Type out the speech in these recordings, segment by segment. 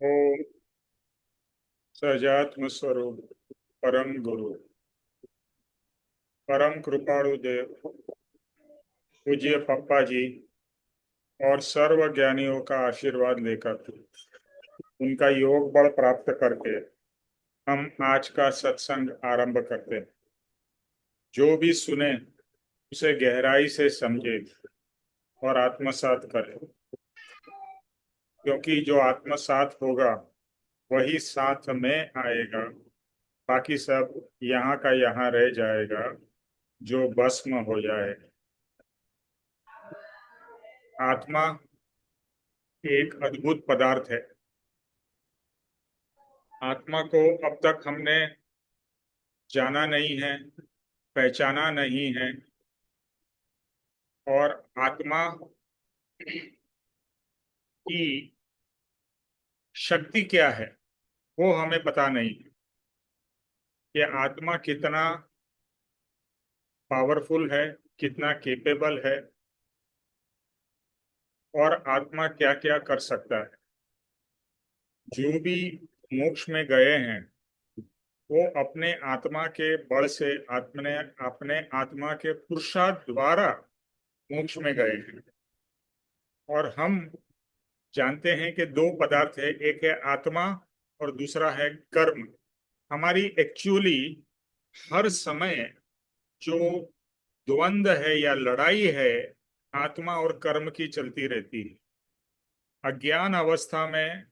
ओम सजात्म स्वरूप परम गुरु परम कृपाणु देव पूज्य पप्पा जी और सर्व ज्ञानियों का आशीर्वाद लेकर उनका योग बल प्राप्त करके हम आज का सत्संग आरंभ करते हैं। जो भी सुने उसे गहराई से समझे और आत्मसात करे, क्योंकि जो आत्मसात होगा वही साथ में आएगा। बाकी सब यहाँ का यहाँ रह जाएगा, जो भस्म हो जाए। आत्मा एक अद्भुत पदार्थ है। आत्मा को अब तक हमने जाना नहीं है, पहचाना नहीं है, और आत्मा की शक्ति क्या है वो हमें पता नहीं है कि आत्मा कितना पावरफुल है, कितना केपेबल है, और आत्मा क्या क्या कर सकता है। जो भी मोक्ष में गए हैं वो अपने आत्मा के बल से, अपने अपने आत्मा के पुरुषार्थ द्वारा मोक्ष में गए हैं। और हम जानते हैं कि दो पदार्थ है, एक है आत्मा और दूसरा है कर्म। हमारी एक्चुअली हर समय जो द्वंद्व है या लड़ाई है, आत्मा और कर्म की चलती रहती है। अज्ञान अवस्था में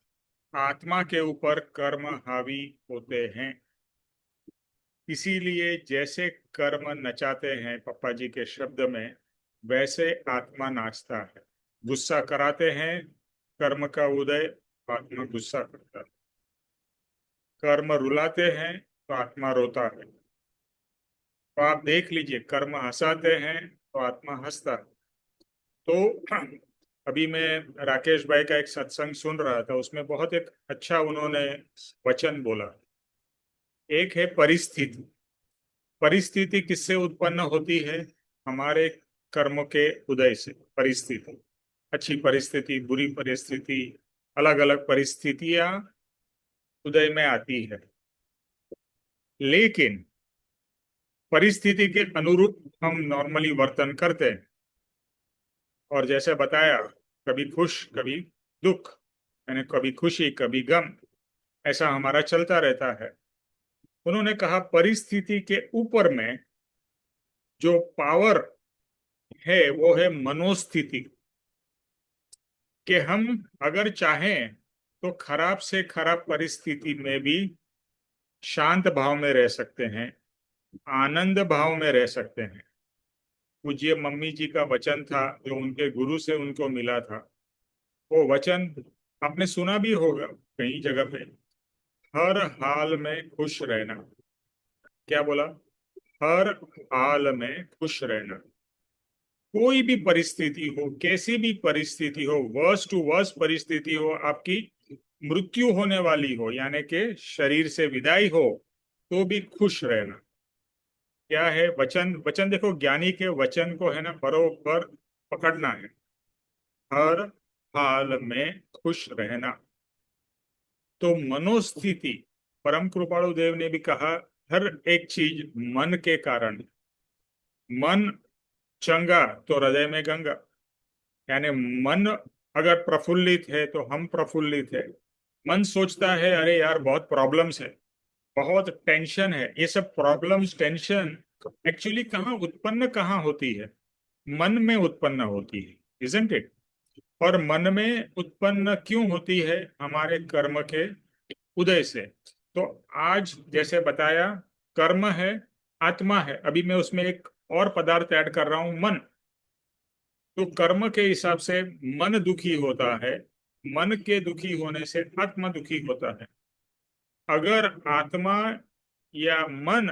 आत्मा के ऊपर कर्म हावी होते हैं। इसीलिए जैसे कर्म नचाते हैं पप्पा जी के शब्द में, वैसे आत्मा नाचता है। गुस्सा कराते हैं, कर्म का उदय, आत्मा गुस्सा करता है। कर्म रुलाते हैं तो आत्मा रोता है। तो आप देख लीजिए, कर्म हंसाते हैं तो आत्मा हंसता है। तो अभी मैं राकेश भाई का एक सत्संग सुन रहा था, उसमें बहुत एक अच्छा उन्होंने वचन बोला। एक है परिस्थिति। परिस्थिति किससे उत्पन्न होती है? हमारे कर्म के उदय से। परिस्थिति, अच्छी परिस्थिति, बुरी परिस्थिति, अलग अलग परिस्थितियां उदय में आती है। लेकिन परिस्थिति के अनुरूप हम नॉर्मली वर्तन करते हैं। और जैसे बताया, कभी खुश कभी दुख, यानी कभी खुशी कभी गम, ऐसा हमारा चलता रहता है। उन्होंने कहा परिस्थिति के ऊपर में जो पावर है वो है मनोस्थिति। कि हम अगर चाहें तो खराब से खराब परिस्थिति में भी शांत भाव में रह सकते हैं, आनंद भाव में रह सकते हैं। पूज्य मम्मी जी का वचन था जो उनके गुरु से उनको मिला था। वो वचन आपने सुना भी होगा कई जगह पे, हर हाल में खुश रहना। क्या बोला? हर हाल में खुश रहना। कोई भी परिस्थिति हो, कैसी भी परिस्थिति हो, वर्स्ट टू वर्स्ट परिस्थिति हो, आपकी मृत्यु होने वाली हो, यानी कि शरीर से विदाई हो, तो भी खुश रहना। क्या है वचन? वचन देखो, ज्ञानी के वचन को है ना बरोबर पकड़ना है। हर हाल में खुश रहना। तो मनोस्थिति, परम कृपाणु देव ने भी कहा, हर एक चीज मन के कारण। मन चंगा तो हृदय में गंगा। यानी मन अगर प्रफुल्लित है तो हम प्रफुल्लित है। मन सोचता है अरे यार बहुत प्रॉब्लम्स है, बहुत टेंशन है। ये सब प्रॉब्लम्स, टेंशन एक्चुअली कहाँ उत्पन्न कहाँ होती है? मन में उत्पन्न होती है, इजंट इट? और मन में उत्पन्न क्यों होती है? हमारे कर्म के उदय से। तो आज जैसे बताया, कर्म है, आत्मा है, अभी मैं उसमें एक और पदार्थ ऐड कर रहा हूं, मन। तो कर्म के हिसाब से मन दुखी होता है, मन के दुखी होने से आत्मा दुखी होता है। अगर आत्मा या मन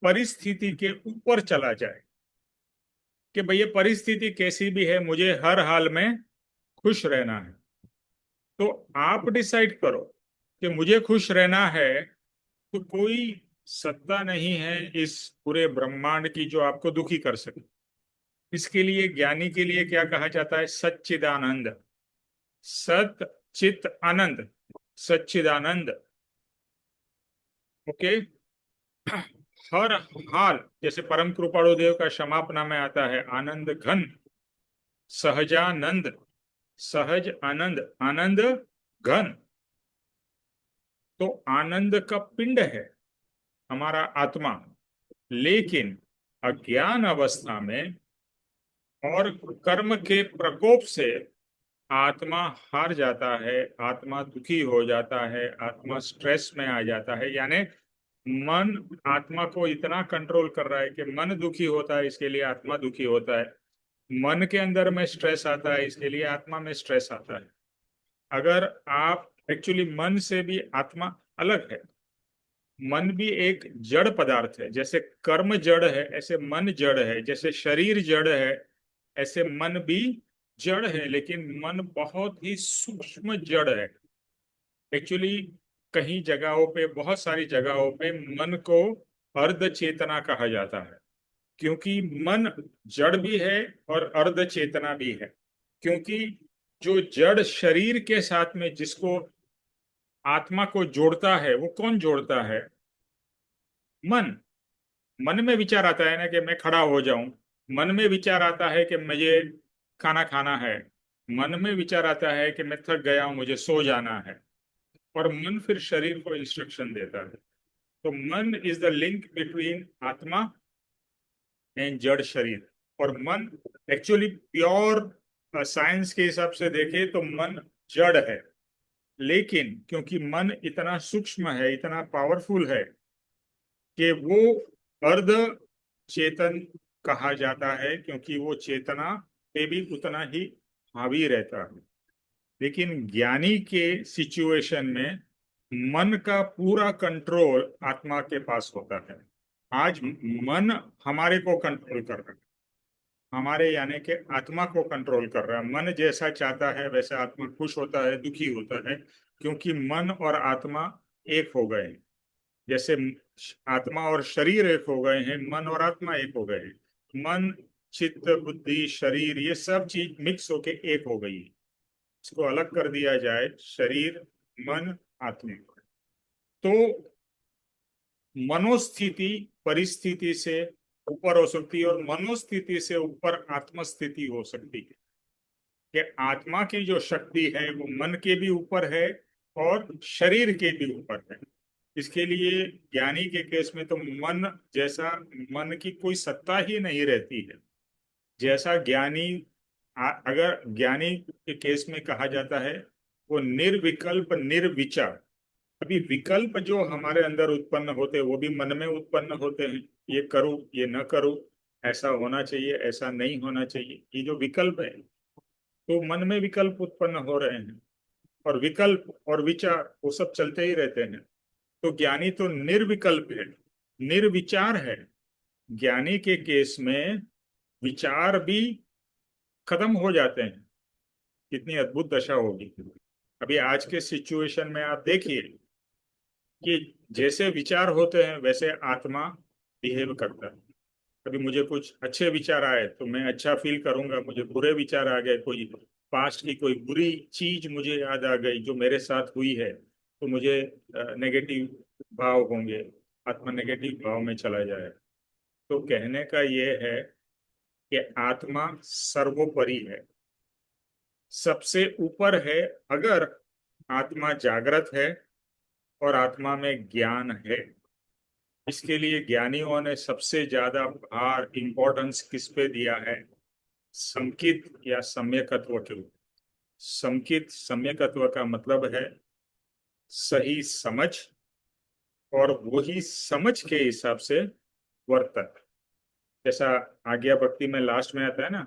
परिस्थिति के ऊपर चला जाए कि भैया परिस्थिति कैसी भी है, मुझे हर हाल में खुश रहना है, तो आप डिसाइड करो कि मुझे खुश रहना है, तो कोई सत्ता नहीं है इस पूरे ब्रह्मांड की जो आपको दुखी कर सके। इसके लिए ज्ञानी के लिए क्या कहा जाता है? सच्चिदानंद। सत चित आनंद। सच्चिदानंद। ओके। हर हाल, जैसे परम कृपाणु देव का क्षमापना में आता है आनंद घन, सहजानंद, सहज आनंद, आनंद घन। तो आनंद का पिंड है हमारा आत्मा, लेकिन अज्ञान अवस्था में और कर्म के प्रकोप से आत्मा हार जाता है, आत्मा दुखी हो जाता है, आत्मा स्ट्रेस में आ जाता है। यानी मन आत्मा को इतना कंट्रोल कर रहा है कि मन दुखी होता है, इसके लिए आत्मा दुखी होता है। मन के अंदर में स्ट्रेस आता है, इसके लिए आत्मा में स्ट्रेस आता है। अगर आप एक्चुअली मन से भी आत्मा अलग है। मन भी एक जड़ पदार्थ है। जैसे कर्म जड़ है, ऐसे मन जड़ है। जैसे शरीर जड़ है, ऐसे मन भी जड़ है, लेकिन मन बहुत ही सूक्ष्म जड़ है। एक्चुअली कहीं जगहों पे, बहुत सारी जगहों पे मन को अर्ध चेतना कहा जाता है, क्योंकि मन जड़ भी है और अर्ध चेतना भी है। क्योंकि जो जड़ शरीर के साथ में जिसको आत्मा को जोड़ता है, वो कौन जोड़ता है? मन। मन में विचार आता है ना कि मैं खड़ा हो जाऊं। मन में विचार आता है कि मुझे खाना खाना है। मन में विचार आता है कि मैं थक गया हूं, मुझे सो जाना है। और मन फिर शरीर को इंस्ट्रक्शन देता है। तो मन इज द लिंक बिटवीन आत्मा एंड जड़ शरीर। और मन एक्चुअली प्योर साइंस के हिसाब से देखें तो मन जड़ है, लेकिन क्योंकि मन इतना सूक्ष्म है, इतना पावरफुल है कि वो अर्ध चेतन कहा जाता है, क्योंकि वो चेतना पे भी उतना ही हावी रहता है। लेकिन ज्ञानी के सिचुएशन में मन का पूरा कंट्रोल आत्मा के पास होता है। आज मन हमारे को कंट्रोल कर रहा है, हमारे यानी कि आत्मा को कंट्रोल कर रहा है। मन जैसा चाहता है वैसा आत्मा खुश होता है, दुखी होता है, क्योंकि मन और आत्मा एक हो गए हैं। जैसे आत्मा और शरीर एक हो गए हैं, मन और आत्मा एक हो गए हैं। मन, चित्त, बुद्धि, शरीर, ये सब चीज मिक्स होके एक हो गई है। इसको अलग कर दिया जाए, शरीर, मन, आत्मा, तो मनोस्थिति परिस्थिति से ऊपर हो सकती है, और मनोस्थिति से ऊपर आत्मस्थिति हो सकती है। कि आत्मा की जो शक्ति है वो मन के भी ऊपर है और शरीर के भी ऊपर है। इसके लिए ज्ञानी के केस में तो मन जैसा, मन की कोई सत्ता ही नहीं रहती है। जैसा ज्ञानी, अगर ज्ञानी के केस में कहा जाता है वो निर्विकल्प निर्विचार। अभी विकल्प जो हमारे अंदर उत्पन्न होते हैं वो भी मन में उत्पन्न होते हैं। ये करूं, ये न करूं, ऐसा होना चाहिए, ऐसा नहीं होना चाहिए, ये जो विकल्प है, तो मन में विकल्प उत्पन्न हो रहे हैं। और विकल्प और विचार वो सब चलते ही रहते हैं। तो ज्ञानी तो निर्विकल्प है, निर्विचार है। ज्ञानी के केस में विचार भी खत्म हो जाते हैं। कितनी अद्भुत दशा होगी। अभी आज के सिचुएशन में आप देखिए कि जैसे विचार होते हैं वैसे आत्मा बिहेव करता है। कभी मुझे कुछ अच्छे विचार आए तो मैं अच्छा फील करूंगा, मुझे बुरे विचार आ गए, कोई पास्ट की कोई बुरी चीज मुझे याद आ गई जो मेरे साथ हुई है, तो मुझे नेगेटिव भाव होंगे, आत्मा नेगेटिव भाव में चला जाए। तो कहने का ये है कि आत्मा सर्वोपरि है, सबसे ऊपर है। अगर आत्मा जागृत है और आत्मा में ज्ञान है। इसके लिए ज्ञानियों ने सबसे ज्यादा भार, इंपॉर्टेंस किस पे दिया है? संकित या सम्यकत्व के ऊपर। संकित, सम्यकत्व का मतलब है सही समझ, और वही समझ के हिसाब से वर्तन। जैसा आज्ञा भक्ति में लास्ट में आता है ना,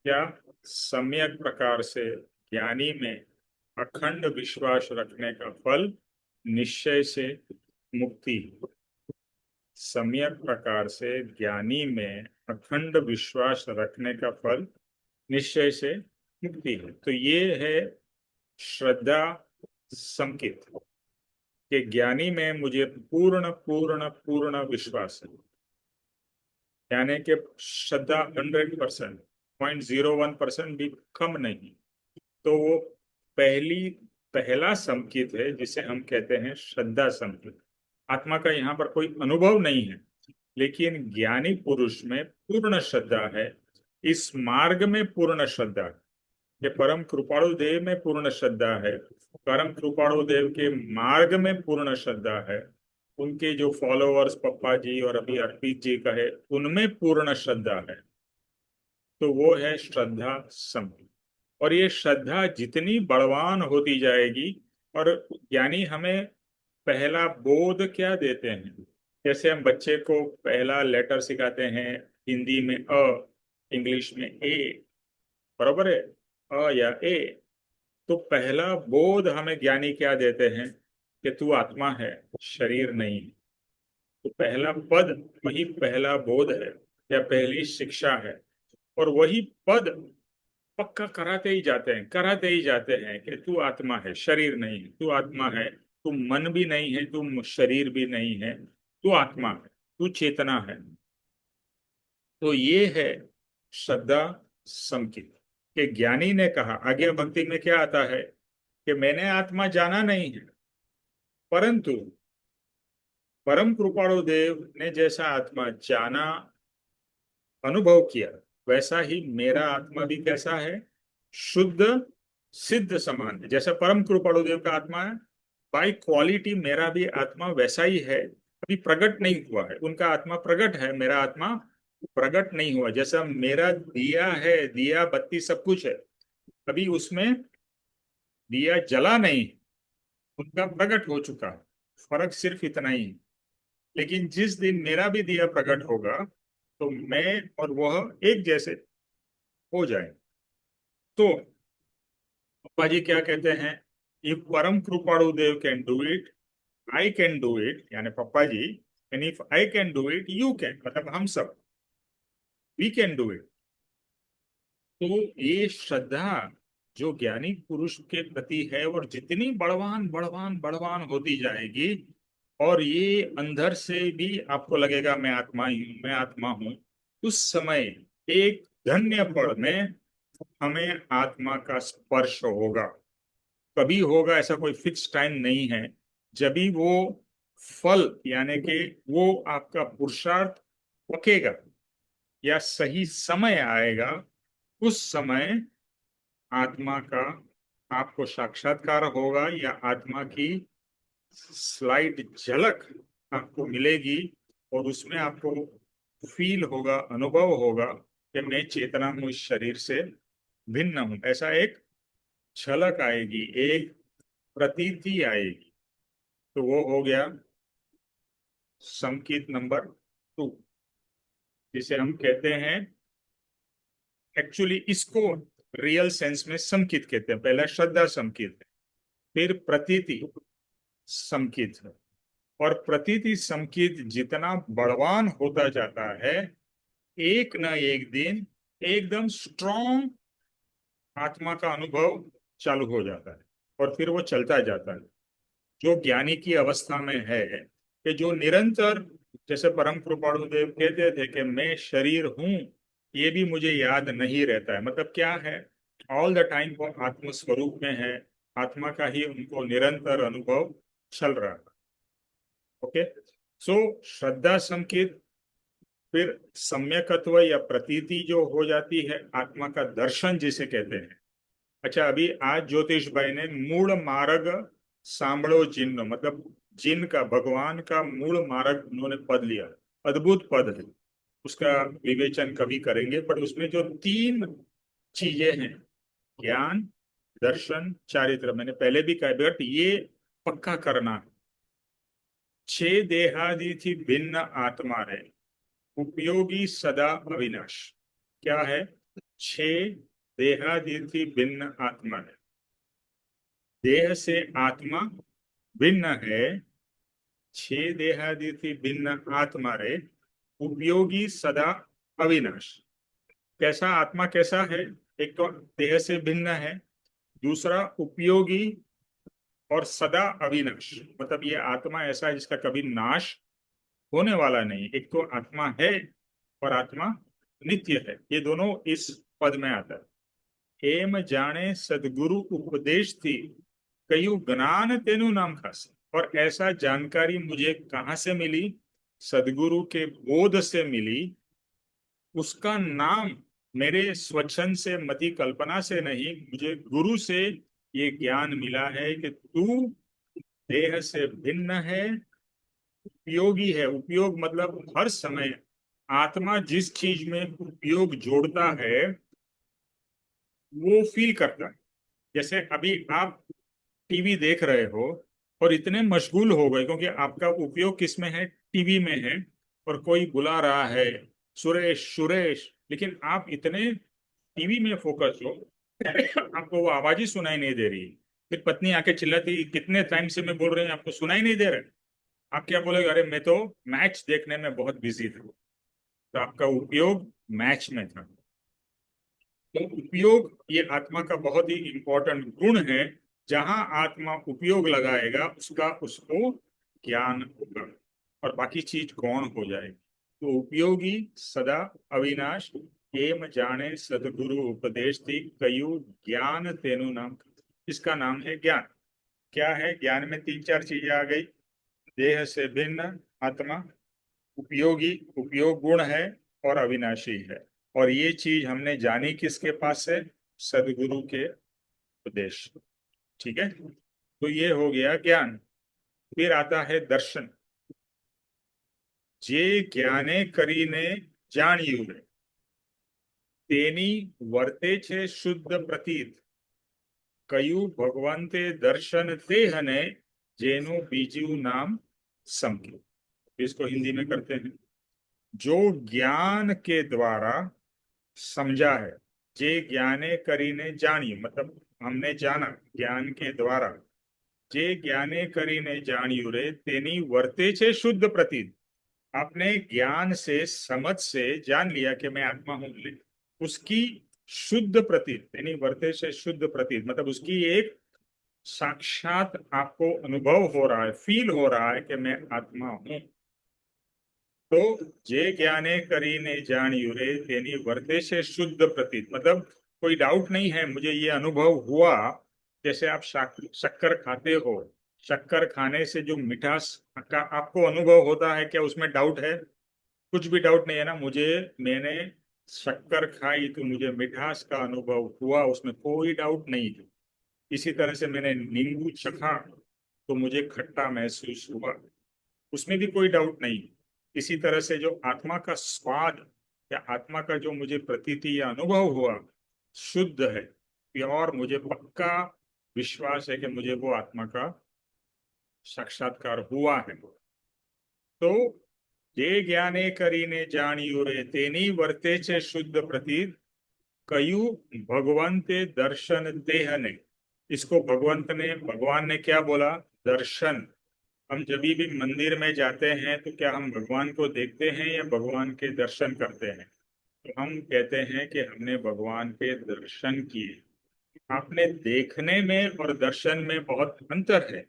क्या सम्यक प्रकार से ज्ञानी में अखंड विश्वास रखने का फल निश्चय से मुक्ति। सम्यक प्रकार से ज्ञानी में अखंड विश्वास रखने का फल निश्चय से मुक्ति है। तो ये है श्रद्धा संकित, कि ज्ञानी में मुझे पूर्ण पूर्ण पूर्ण विश्वास है। यानी कि श्रद्धा 100%, 0.01% भी कम नहीं। तो वो पहली पहला संकेत है जिसे हम कहते हैं श्रद्धा संकेत। आत्मा का यहाँ पर कोई अनुभव नहीं है, लेकिन ज्ञानी पुरुष में पूर्ण श्रद्धा है। इस मार्ग में पूर्ण श्रद्धा है। ये परम कृपाणु देव में पूर्ण श्रद्धा है। परम कृपाणु देव के मार्ग में पूर्ण श्रद्धा है। उनके जो फॉलोअर्स पप्पा जी और अभी अर्पित जी का है, उनमें पूर्ण श्रद्धा है। तो वो है श्रद्धा संपन्न। और ये श्रद्धा जितनी बलवान होती जाएगी, और ज्ञानी हमें पहला बोध क्या देते हैं, जैसे हम बच्चे को पहला लेटर सिखाते हैं, हिंदी में अ, इंग्लिश में ए, बराबर है, अ या ए। तो पहला बोध हमें ज्ञानी क्या देते हैं कि तू आत्मा है, शरीर नहीं है। तो पहला पद वही पहला बोध है या पहली शिक्षा है। और वही पद पक्का कराते ही जाते हैं कि तू आत्मा है, शरीर नहीं है। तू आत्मा है, तू मन भी नहीं है, तू शरीर भी नहीं है, तू आत्मा है, तू चेतना है। तो ये है श्रद्धा संकित कि ज्ञानी ने कहा। आगे भक्ति में क्या आता है कि मैंने आत्मा जाना नहीं है, परंतु परम कृपाणु देव ने जैसा आत्मा जाना, अनुभव किया, वैसा ही मेरा आत्मा भी कैसा है, शुद्ध सिद्ध समान है। जैसा परम कृपाणु देव का आत्मा है, बाई क्वालिटी मेरा भी आत्मा वैसा ही है। अभी प्रकट नहीं हुआ है, उनका आत्मा प्रकट है, मेरा आत्मा प्रकट नहीं हुआ। जैसा मेरा दिया है, दिया बत्ती सब कुछ है, अभी उसमें दिया जला नहीं, उनका प्रकट हो चुका है। फर्क सिर्फ इतना ही है। लेकिन जिस दिन मेरा भी दिया प्रकट होगा, तो मैं और वह एक जैसे हो जाए। तो पप्पा जी क्या कहते हैं, if Param Kripalu Dev can do it, I can do it, यानी papa ji, and if I can do it you can, मतलब हम सब वी कैन डू इट। तो ये श्रद्धा जो ज्ञानी पुरुष के प्रति है, और जितनी बड़वान बड़वान बड़वान होती जाएगी, और ये अंदर से भी आपको लगेगा मैं आत्मा ही हूं, मैं आत्मा हूं, उस समय एक धन्य पल में हमें आत्मा का स्पर्श होगा। कभी होगा ऐसा कोई फिक्स टाइम नहीं है। जब भी वो फल यानी कि वो आपका पुरुषार्थ पकेगा या सही समय आएगा, उस समय आत्मा का आपको साक्षात्कार होगा, या आत्मा की स्लाइड झलक आपको मिलेगी। और उसमें आपको फील होगा, अनुभव होगा कि मैं चेतना हूं, इस शरीर से भिन्न हूं। ऐसा एक झलक आएगी, एक प्रतीति आएगी। तो वो हो गया संकेत नंबर 2, जिसे हम कहते हैं, एक्चुअली इसको रियल सेंस में संकेत कहते हैं। पहला श्रद्धा संकेत है, फिर प्रतीति संकेत है। और प्रतीति संकेत जितना बलवान होता जाता है, एक न एक दिन एकदम स्ट्रॉन्ग आत्मा का अनुभव चालू हो जाता है, और फिर वो चलता जाता है। जो ज्ञानी की अवस्था में है कि जो निरंतर, जैसे परम कृपाणु देव कहते थे कि मैं शरीर हूं, ये भी मुझे याद नहीं रहता है। मतलब क्या है, ऑल द टाइम वो आत्म स्वरूप में है, आत्मा का ही उनको निरंतर अनुभव चल रहा है। ओके, सो श्रद्धा संकेत, फिर सम्यकत्व या प्रतीति जो हो जाती है, आत्मा का दर्शन जिसे कहते हैं। अच्छा, अभी आज ज्योतिष भाई ने मूल मार्ग सांभळो जिन्न, मतलब जिन का, भगवान का मूल मार्ग उन्होंने पद लिया। अद्भुत पद है, उसका विवेचन कभी करेंगे। पर उसमें जो 3 चीजें हैं, ज्ञान, दर्शन, चारित्र, मैंने पहले भी कहा, बट ये पक्का करना है। 6 देहादि थी भिन्न आत्मा है, उपयोगी सदा अविनाश। क्या है, 6 देहादि थी भिन्न आत्मा है, देह से आत्मा भिन्न है। 6 देहादि थी भिन्न आत्मा रे, उपयोगी सदा अविनाश। कैसा आत्मा कैसा है, एक तो देह से भिन्न है, दूसरा उपयोगी, और सदा अविनाश, मतलब ये आत्मा ऐसा है जिसका कभी नाश होने वाला नहीं। एक तो आत्मा है और आत्मा नित्य है, ये दोनों इस पद में आता है। हेम जाने सदगुरु उपदेश थी, कयु ज्ञान तेनु नाम खास। और ऐसा जानकारी मुझे कहाँ से मिली? सदगुरु के बोध से मिली। उसका नाम मेरे स्वच्छंद से, मति कल्पना से नहीं, मुझे गुरु से ये ज्ञान मिला है कि तू देह से भिन्न है, उपयोगी है। उपयोग मतलब हर समय आत्मा जिस चीज में उपयोग जोड़ता है वो फील करता है। जैसे अभी आप टीवी देख रहे हो और इतने मशगूल हो गए क्योंकि आपका उपयोग किस में है? टीवी में है। और कोई बुला रहा है, सुरेश सुरेश, लेकिन आप इतने टीवी में फोकस हो आपको वो आवाज ही सुनाई नहीं दे रही। फिर पत्नी आके चिल्लाती, कितने टाइम से मैं बोल रही हूँ, आपको सुनाई नहीं दे रहा? आप क्या बोलोगे? अरे मैं तो मैच देखने में बहुत बिजी था। तो आपका उपयोग मैच में था। तो उपयोग ये आत्मा का बहुत ही इंपॉर्टेंट गुण है। जहां आत्मा उपयोग लगाएगा उसका उसको ज्ञान होगा और बाकी चीज गौण हो जाएगी। तो उपयोगी सदा अविनाश, एम जाने सदगुरु उपदेश थी कयु ज्ञान तेनु नाम। इसका नाम है ज्ञान। क्या है ज्ञान में? तीन चार चीजें आ गई। देह से भिन्न आत्मा, उपयोगी, उपयोग गुण है, और अविनाशी है। और ये चीज हमने जानी किसके पास से? सदगुरु के उपदेश। ठीक है, तो ये हो गया ज्ञान। फिर आता है दर्शन। जे ज्ञाने કરીને जानियु रे, तेनी वर्ते छे शुद्ध प्रतीत, कयु भगवंते दर्शन ते हने, जेनु बीजू नाम समझो। इसको हिंदी में करते हैं। जो ज्ञान के द्वारा समझा है, जे ज्ञाने करीने जानिए, मतलब हमने जाना ज्ञान के द्वारा। जे ज्ञाने करीने जानियो रे, तेनी वर्ते छे शुद्ध प्रतीत। आपने ज्ञान से, समझ से जान लिया कि मैं आत्मा हूं, उसकी शुद्ध प्रतीत, यानी वर्ते से शुद्ध प्रतीत मतलब उसकी एक साक्षात आपको अनुभव हो रहा है, फील हो रहा है कि मैं आत्मा हूं। तो जे ज्ञाने करीने जानियो रे, तेनी वर्ते से शुद्ध प्रतीत मतलब कोई डाउट नहीं है, मुझे ये अनुभव हुआ। जैसे आप शक्कर खाते हो, शक्कर खाने से जो मिठास का आपको अनुभव होता है, क्या उसमें डाउट है? कुछ भी डाउट नहीं है ना। मैंने शक्कर खाई तो मुझे मिठास का अनुभव हुआ, उसमें कोई डाउट नहीं है। इसी तरह से मैंने नींबू चखा तो मुझे खट्टा महसूस हुआ, उसमें भी कोई डाउट नहीं। इसी तरह से जो आत्मा का स्वाद या आत्मा का जो मुझे प्रतीति या अनुभव हुआ, शुद्ध है, प्योर, मुझे पक्का विश्वास है कि मुझे वो आत्मा का साक्षात्कार हुआ है। तो जे ज्ञाने करीने जानियो रे, तेनी वर्ते छे शुद्ध प्रतीत, कयु भगवंते दर्शन देहने। इसको भगवान ने क्या बोला? दर्शन। हम जब भी मंदिर में जाते हैं तो क्या हम भगवान को देखते हैं या भगवान के दर्शन करते हैं? तो हम कहते हैं कि हमने भगवान के दर्शन किए। आपने देखने में और दर्शन में बहुत अंतर है।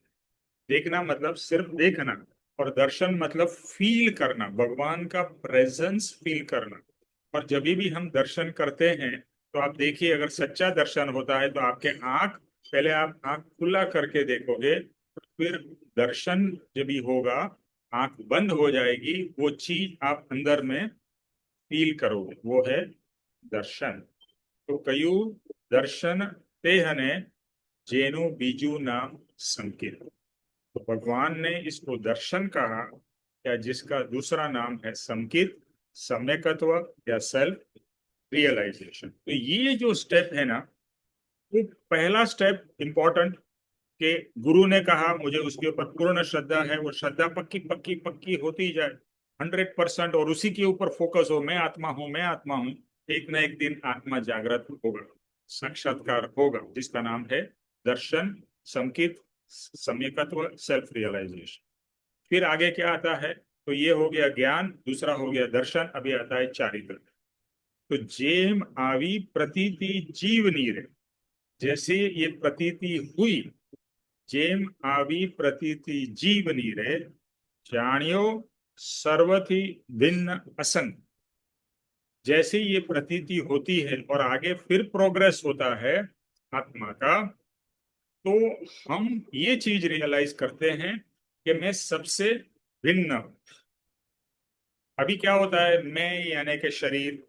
देखना मतलब सिर्फ देखना, और दर्शन मतलब फील करना, भगवान का प्रेजेंस फील करना। और जब भी हम दर्शन करते हैं तो आप देखिए, अगर सच्चा दर्शन होता है तो आपके आंख, पहले आप आंख खुला करके देखोगे, फिर दर्शन जब भी होगा आंख बंद हो जाएगी, वो चीज आप अंदर में फील करोगे, वो है दर्शन। तो कयु दर्शन तेहने, जेनु बीजू नाम संकित। तो भगवान ने इसको दर्शन कहा, या जिसका दूसरा नाम है संकित, सम्यकत्व या सेल्फ रियलाइजेशन। तो ये जो स्टेप है ना, वो पहला स्टेप इंपॉर्टेंट, कि गुरु ने कहा मुझे उसके ऊपर पूर्ण श्रद्धा है, वो श्रद्धा पक्की पक्की पक्की होती जाए 100%, और उसी के ऊपर फोकस हो, मैं आत्मा हूं, मैं आत्मा हूं। एक ना एक दिन आत्मा जागृत होगा, साक्षात्कार होगा, जिसका नाम है दर्शन, संकित, सम्यकत्व, सेल्फ रियलाइजेशन। फिर आगे क्या आता है? तो ये हो गया ज्ञान, दूसरा हो गया दर्शन, अभी आता है चारित्र। तो जेम आवी प्रतीति जीव नीर, जैसे ये प्रतीति हुई, जेम आवी प्रतीति जीव नीरे, जानियो सर्वथी भिन्न असंग। जैसे ये प्रतीति होती है और आगे फिर प्रोग्रेस होता है आत्मा का, तो हम ये चीज रियलाइज करते हैं कि मैं सबसे भिन्न हूं। अभी क्या होता है, मैं यानी कि शरीर,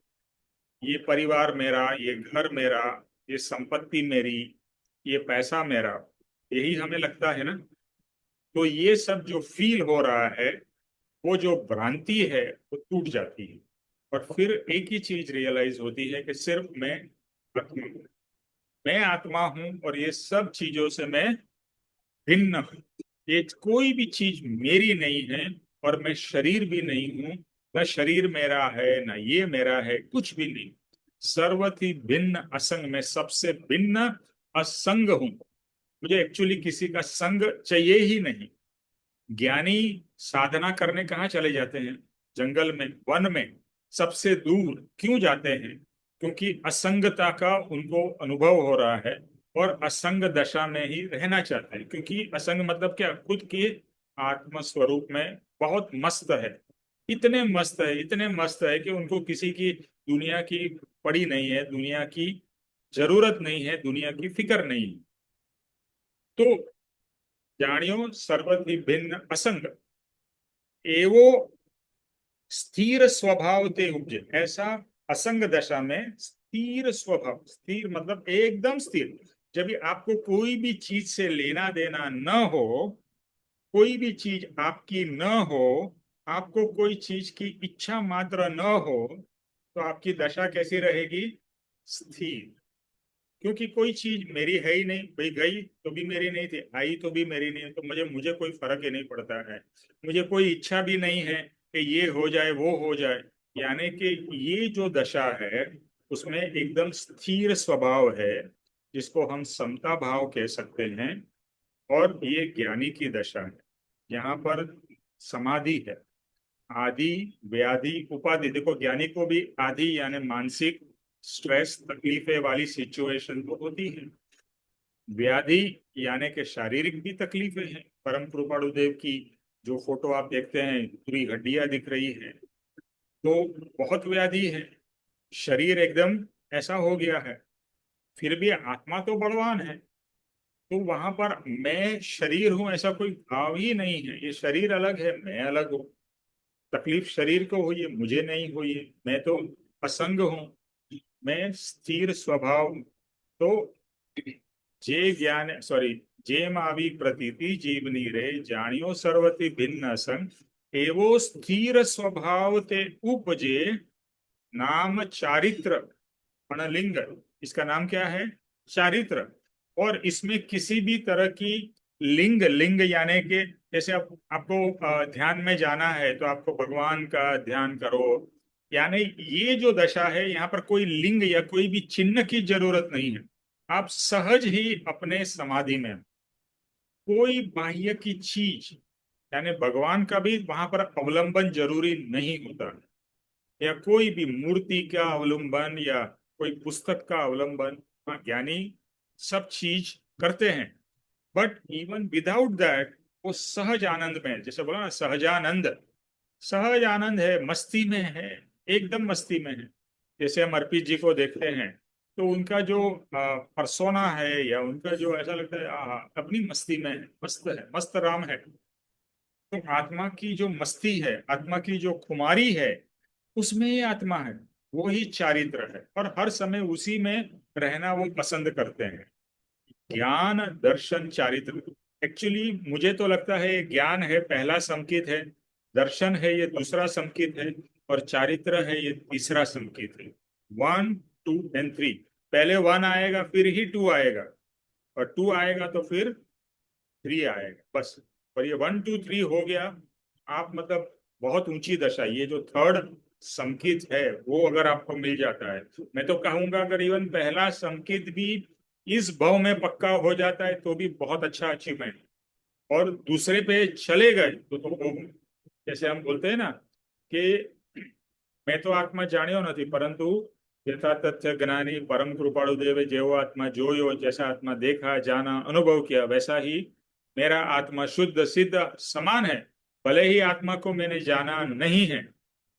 ये परिवार मेरा, ये घर मेरा, ये संपत्ति मेरी, ये पैसा मेरा, यही हमें लगता है ना। तो ये सब जो फील हो रहा है, वो जो भ्रांति है वो टूट जाती है। और फिर एक ही चीज रियलाइज होती है कि सिर्फ आत्मा हूं। मैं आत्मा हूं और ये सब चीजों से मैं भिन्न हूं। ये कोई भी चीज मेरी नहीं है, और मैं शरीर भी नहीं हूं। न शरीर मेरा है, न ये मेरा है, कुछ भी नहीं। सर्वथी भिन्न असंग, मैं सबसे भिन्न असंग हूं। मुझे एक्चुअली किसी का संग चाहिए ही नहीं। ज्ञानी साधना करने कहाँ चले जाते हैं? जंगल में, वन में, सबसे दूर क्यों जाते हैं? क्योंकि असंगता का उनको अनुभव हो रहा है, और असंग दशा में ही रहना चाहते हैं। क्योंकि असंग मतलब क्या? खुद के आत्म स्वरूप में बहुत मस्त है। इतने मस्त है, इतने मस्त है कि उनको किसी की दुनिया की पड़ी नहीं है, दुनिया की जरूरत नहीं है, दुनिया की फिक्र नहीं है। तो जानियो सर्वथि भिन्न असंग, एवो स्थिर स्वभाव ते उपजे। ऐसा असंग दशा में स्थिर स्वभाव, स्थिर मतलब एकदम स्थिर। जब भी आपको कोई भी चीज से लेना देना न हो, कोई भी चीज आपकी न हो, आपको कोई चीज की इच्छा मात्र न हो, तो आपकी दशा कैसी रहेगी? स्थिर। क्योंकि कोई चीज मेरी है ही नहीं भाई, गई तो भी मेरी नहीं थी, आई तो भी मेरी नहीं, तो मुझे मुझे कोई फर्क ही नहीं पड़ता है। मुझे कोई इच्छा भी नहीं है कि ये हो जाए वो हो जाए। यानी कि ये जो दशा है, उसमें एकदम स्थिर स्वभाव है, जिसको हम समता भाव कह सकते हैं। और ये ज्ञानी की दशा है। यहाँ पर समाधि है। आदि, व्याधि, उपाधि। देखो, ज्ञानी को भी आदि यानी मानसिक स्ट्रेस, तकलीफें वाली सिचुएशन तो होती है। व्याधि यानी कि शारीरिक भी तकलीफें हैं। परम कृपाणु देव की जो फोटो आप देखते हैं, पूरी हड्डियां दिख रही है, तो बहुत व्याधि है। शरीर एकदम ऐसा हो गया है। फिर भी आत्मा तो बलवान है। तो वहां पर मैं शरीर हूं ऐसा कोई भाव ही नहीं है। ये शरीर अलग है, मैं अलग हूँ। तकलीफ शरीर को हुई है, मुझे नहीं हुई है। मैं तो असंग हूँ, मैं स्थिर स्वभाव हूं। तो जे ज्ञान, सॉरी, जे मावी प्रतीति जीवनी रे, जानियो सर्वति भिन्न संग, एवो स्थिर स्वभाव ते उपजे, नाम चारित्र अणलिंग। इसका नाम क्या है? चारित्र। और इसमें किसी भी तरह की लिंग, लिंग यानी कि जैसे आपको ध्यान में जाना है तो आपको भगवान का ध्यान करो। यानी ये जो दशा है, यहाँ पर कोई लिंग या कोई भी चिन्ह की जरूरत नहीं है। आप सहज ही अपने समाधि में, कोई बाह्य की चीज, यानी भगवान का भी वहां पर अवलंबन जरूरी नहीं होता, या कोई भी मूर्ति का अवलंबन या कोई पुस्तक का अवलंबन। हाँ, ज्ञानी सब चीज करते हैं, बट इवन विदाउट दैट वो सहज आनंद में, जैसे बोला ना, सहजानंद। सहज आनंद है, मस्ती में है, एकदम मस्ती में है। जैसे हम अर्पित जी को देखते हैं, तो उनका जो परसोना है, या उनका जो ऐसा लगता है, अपनी मस्ती में है, मस्त है, मस्त राम है। तो आत्मा की जो मस्ती है, आत्मा की जो खुमारी है, उसमें ही आत्मा है। वो ही चारित्र है, और हर समय उसी में रहना वो पसंद करते हैं। ज्ञान, दर्शन, चारित्र। एक्चुअली मुझे तो लगता है ज्ञान है पहला संकेत है, दर्शन है ये दूसरा संकेत है, और चारित्र है ये तीसरा संकेत है। 1, 2 एंड 3। पहले 1 आएगा, फिर ही 2 आएगा, और 2 आएगा तो फिर 3 आएगा, बस। और ये 1, 2, 3 हो गया। आप मतलब बहुत ऊंची दशा, ये जो थर्ड संकेत है वो अगर आपको मिल जाता है, मैं तो कहूंगा अगर इवन पहला संकेत भी इस भाव में पक्का हो जाता है तो भी बहुत अच्छा अचीवमेंट। और दूसरे पे चले गए तो वो, जैसे हम बोलते हैं ना कि मैं तो आत्मा जाण्यो નથી, परंतु यथा तथ्य ज्ञानी परम कृपाणु देव, जेવો आत्मा जोयो, जैसा आत्मा देखा, जाना, अनुभव किया, वैसा ही मेरा आत्मा शुद्ध सिद्ध समान है। भले ही आत्मा को मैंने जाना नहीं है,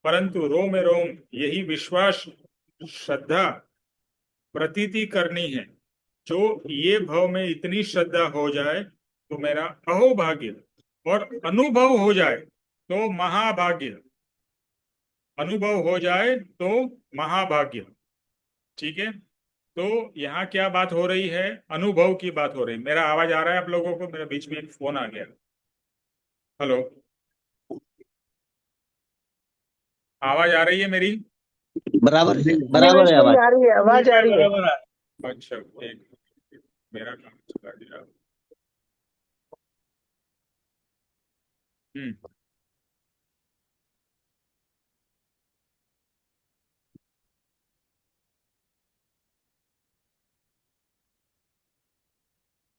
परंतु रोम रोम यही विश्वास, श्रद्धा, प्रतीति करनी है जो ये भाव में इतनी श्रद्धा हो जाए तो मेरा अहोभाग्य, और अनुभव हो जाए तो महाभाग्य, अनुभव हो जाए तो महाभाग्य। ठीक है, तो यहाँ क्या बात हो रही है? अनुभव की बात हो रही है। मेरा आवाज आ रहा है आप लोगों को? मेरे बीच में एक फोन आ गया। हेलो, आवाज आ रही है मेरी? बराबर है, जी बराबर भाई, है सही आवाज। आ रही है, आवाज आ रही है। बराबर है। अच्छा, एक मेरा काम चला गया। हम्म,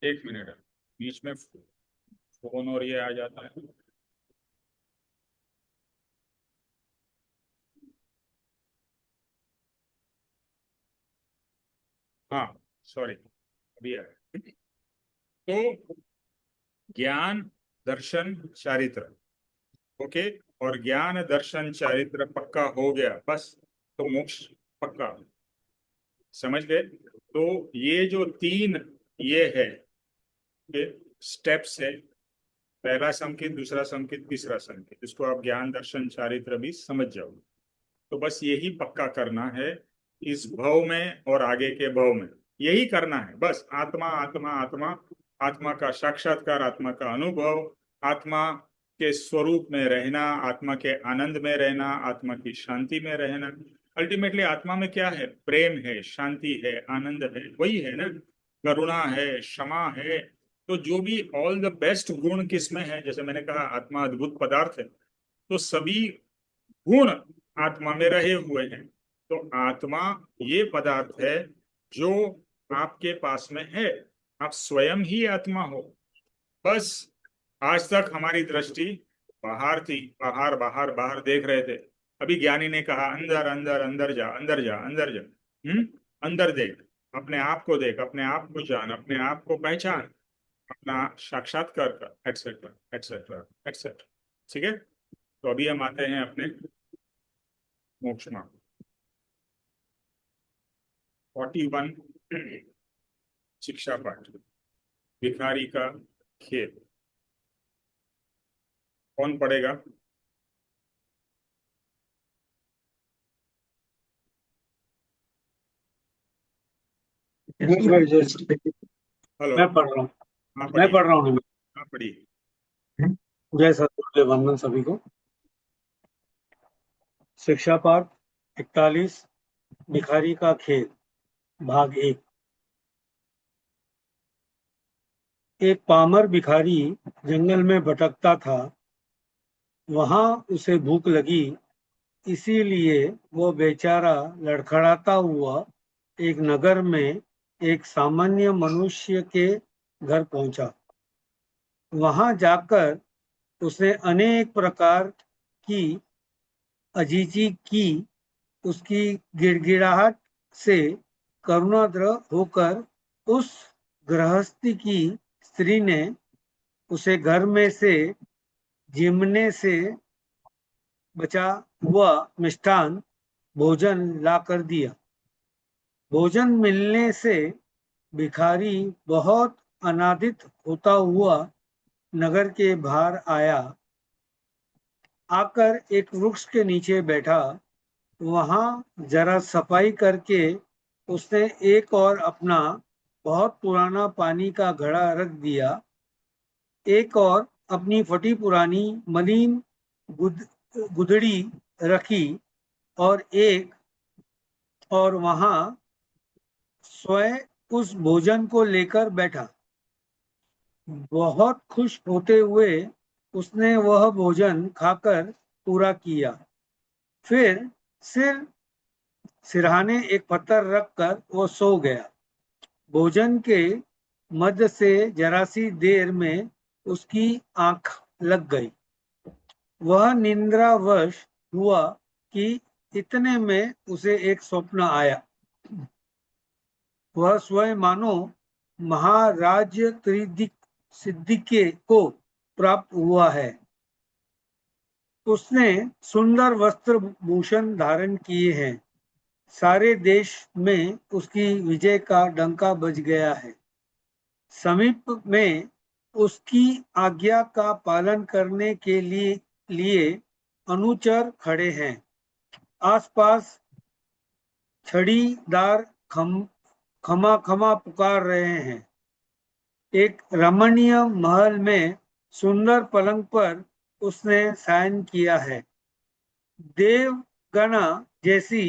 एक मिनट, बीच में फोन और ये आ जाता है। हाँ, सॉरी, अभी आया। तो ज्ञान, दर्शन, चारित्र, ओके, और ज्ञान दर्शन चारित्र पक्का हो गया बस, तो मोक्ष पक्का। समझ गए? तो ये जो तीन ये है, ये स्टेप्स है, पहला संकेत, दूसरा संकेत, तीसरा संकेत, इसको आप ज्ञान दर्शन चारित्र भी समझ जाओ। तो बस यही पक्का करना है इस भव में और आगे के भव में, यही करना है बस। आत्मा आत्मा आत्मा, आत्मा का साक्षात्कार, आत्मा का अनुभव, आत्मा के स्वरूप में रहना, आत्मा के आनंद में रहना, आत्मा की शांति में रहना। अल्टीमेटली आत्मा में क्या है? प्रेम है, शांति है, आनंद है, वही है ना। करुणा है, क्षमा है। तो जो भी ऑल द बेस्ट गुण किसमें है? जैसे मैंने कहा आत्मा अद्भुत पदार्थ है, तो सभी गुण आत्मा में रहे हुए हैं। तो आत्मा ये पदार्थ है जो आपके पास में है, आप स्वयं ही आत्मा हो। बस आज तक हमारी दृष्टि बाहर थी, बाहर बाहर बाहर देख रहे थे। अभी ज्ञानी ने कहा अंदर अंदर अंदर जा, अंदर जा, अंदर जा। अंदर देख, अपने आप को देख, अपने आप को जान, अपने आप को पहचान, अपना साक्षात्कार कर, एटसेट्रा एटसेट्रा एटसेट्रा। ठीक है, तो अभी हम आते हैं अपने मोक्ष में। 41 शिक्षा पाठ, भिखारी का खेत। कौन पढ़ेगा? यस भाई, जस्ट हेलो, मैं पढ़ रहा हूँ। हाँ मैं पढ़िए, पढ़ रहा हूँ। हाँ पढ़िए। जय सतगुरुदेव, वंदन सभी को। शिक्षा पाठ 41, भिखारी का खेत, भाग 1। एक पामर भिखारी जंगल में भटकता था। वहां उसे भूख लगी, इसीलिए वो बेचारा लड़खड़ाता हुआ एक नगर में एक सामान्य मनुष्य के घर पहुंचा। वहां जाकर उसने अनेक प्रकार की अजीजी की। उसकी गिड़गिड़ाहट से करुणाद्र होकर उस गृहस्थी की स्त्री ने उसे घर में से जिमने से बचा हुआ मिष्ठान भोजन ला कर दिया। भोजन मिलने से भिखारी बहुत अनादित होता हुआ नगर के बाहर आया। आकर एक वृक्ष के नीचे बैठा। वहां जरा सफाई करके उसने एक और अपना बहुत पुराना पानी का घड़ा रख दिया। एक और अपनी फटी पुरानी मलिन गुदड़ी रखी और एक और वहां स्वयं उस भोजन को लेकर बैठा। बहुत खुश होते हुए उसने वह भोजन खाकर पूरा किया। फिर सिर सिरहाने एक पत्थर रखकर वो सो गया। भोजन के मध्य से जरा सी देर में उसकी आंख लग गई। वह निद्रावश हुआ कि इतने में उसे एक स्वप्न आया। वह स्वयं मानो महाराज सिद्धिके को प्राप्त हुआ है। उसने सुंदर वस्त्र भूषण धारण किए हैं। सारे देश में उसकी विजय का डंका बज गया है। समीप में उसकी आज्ञा का पालन करने के लिए अनुचर खड़े हैं। आसपास छड़ीदार खमा खमा पुकार रहे हैं। एक रमणीय महल में सुंदर पलंग पर उसने शयन किया है। देवगणा जैसी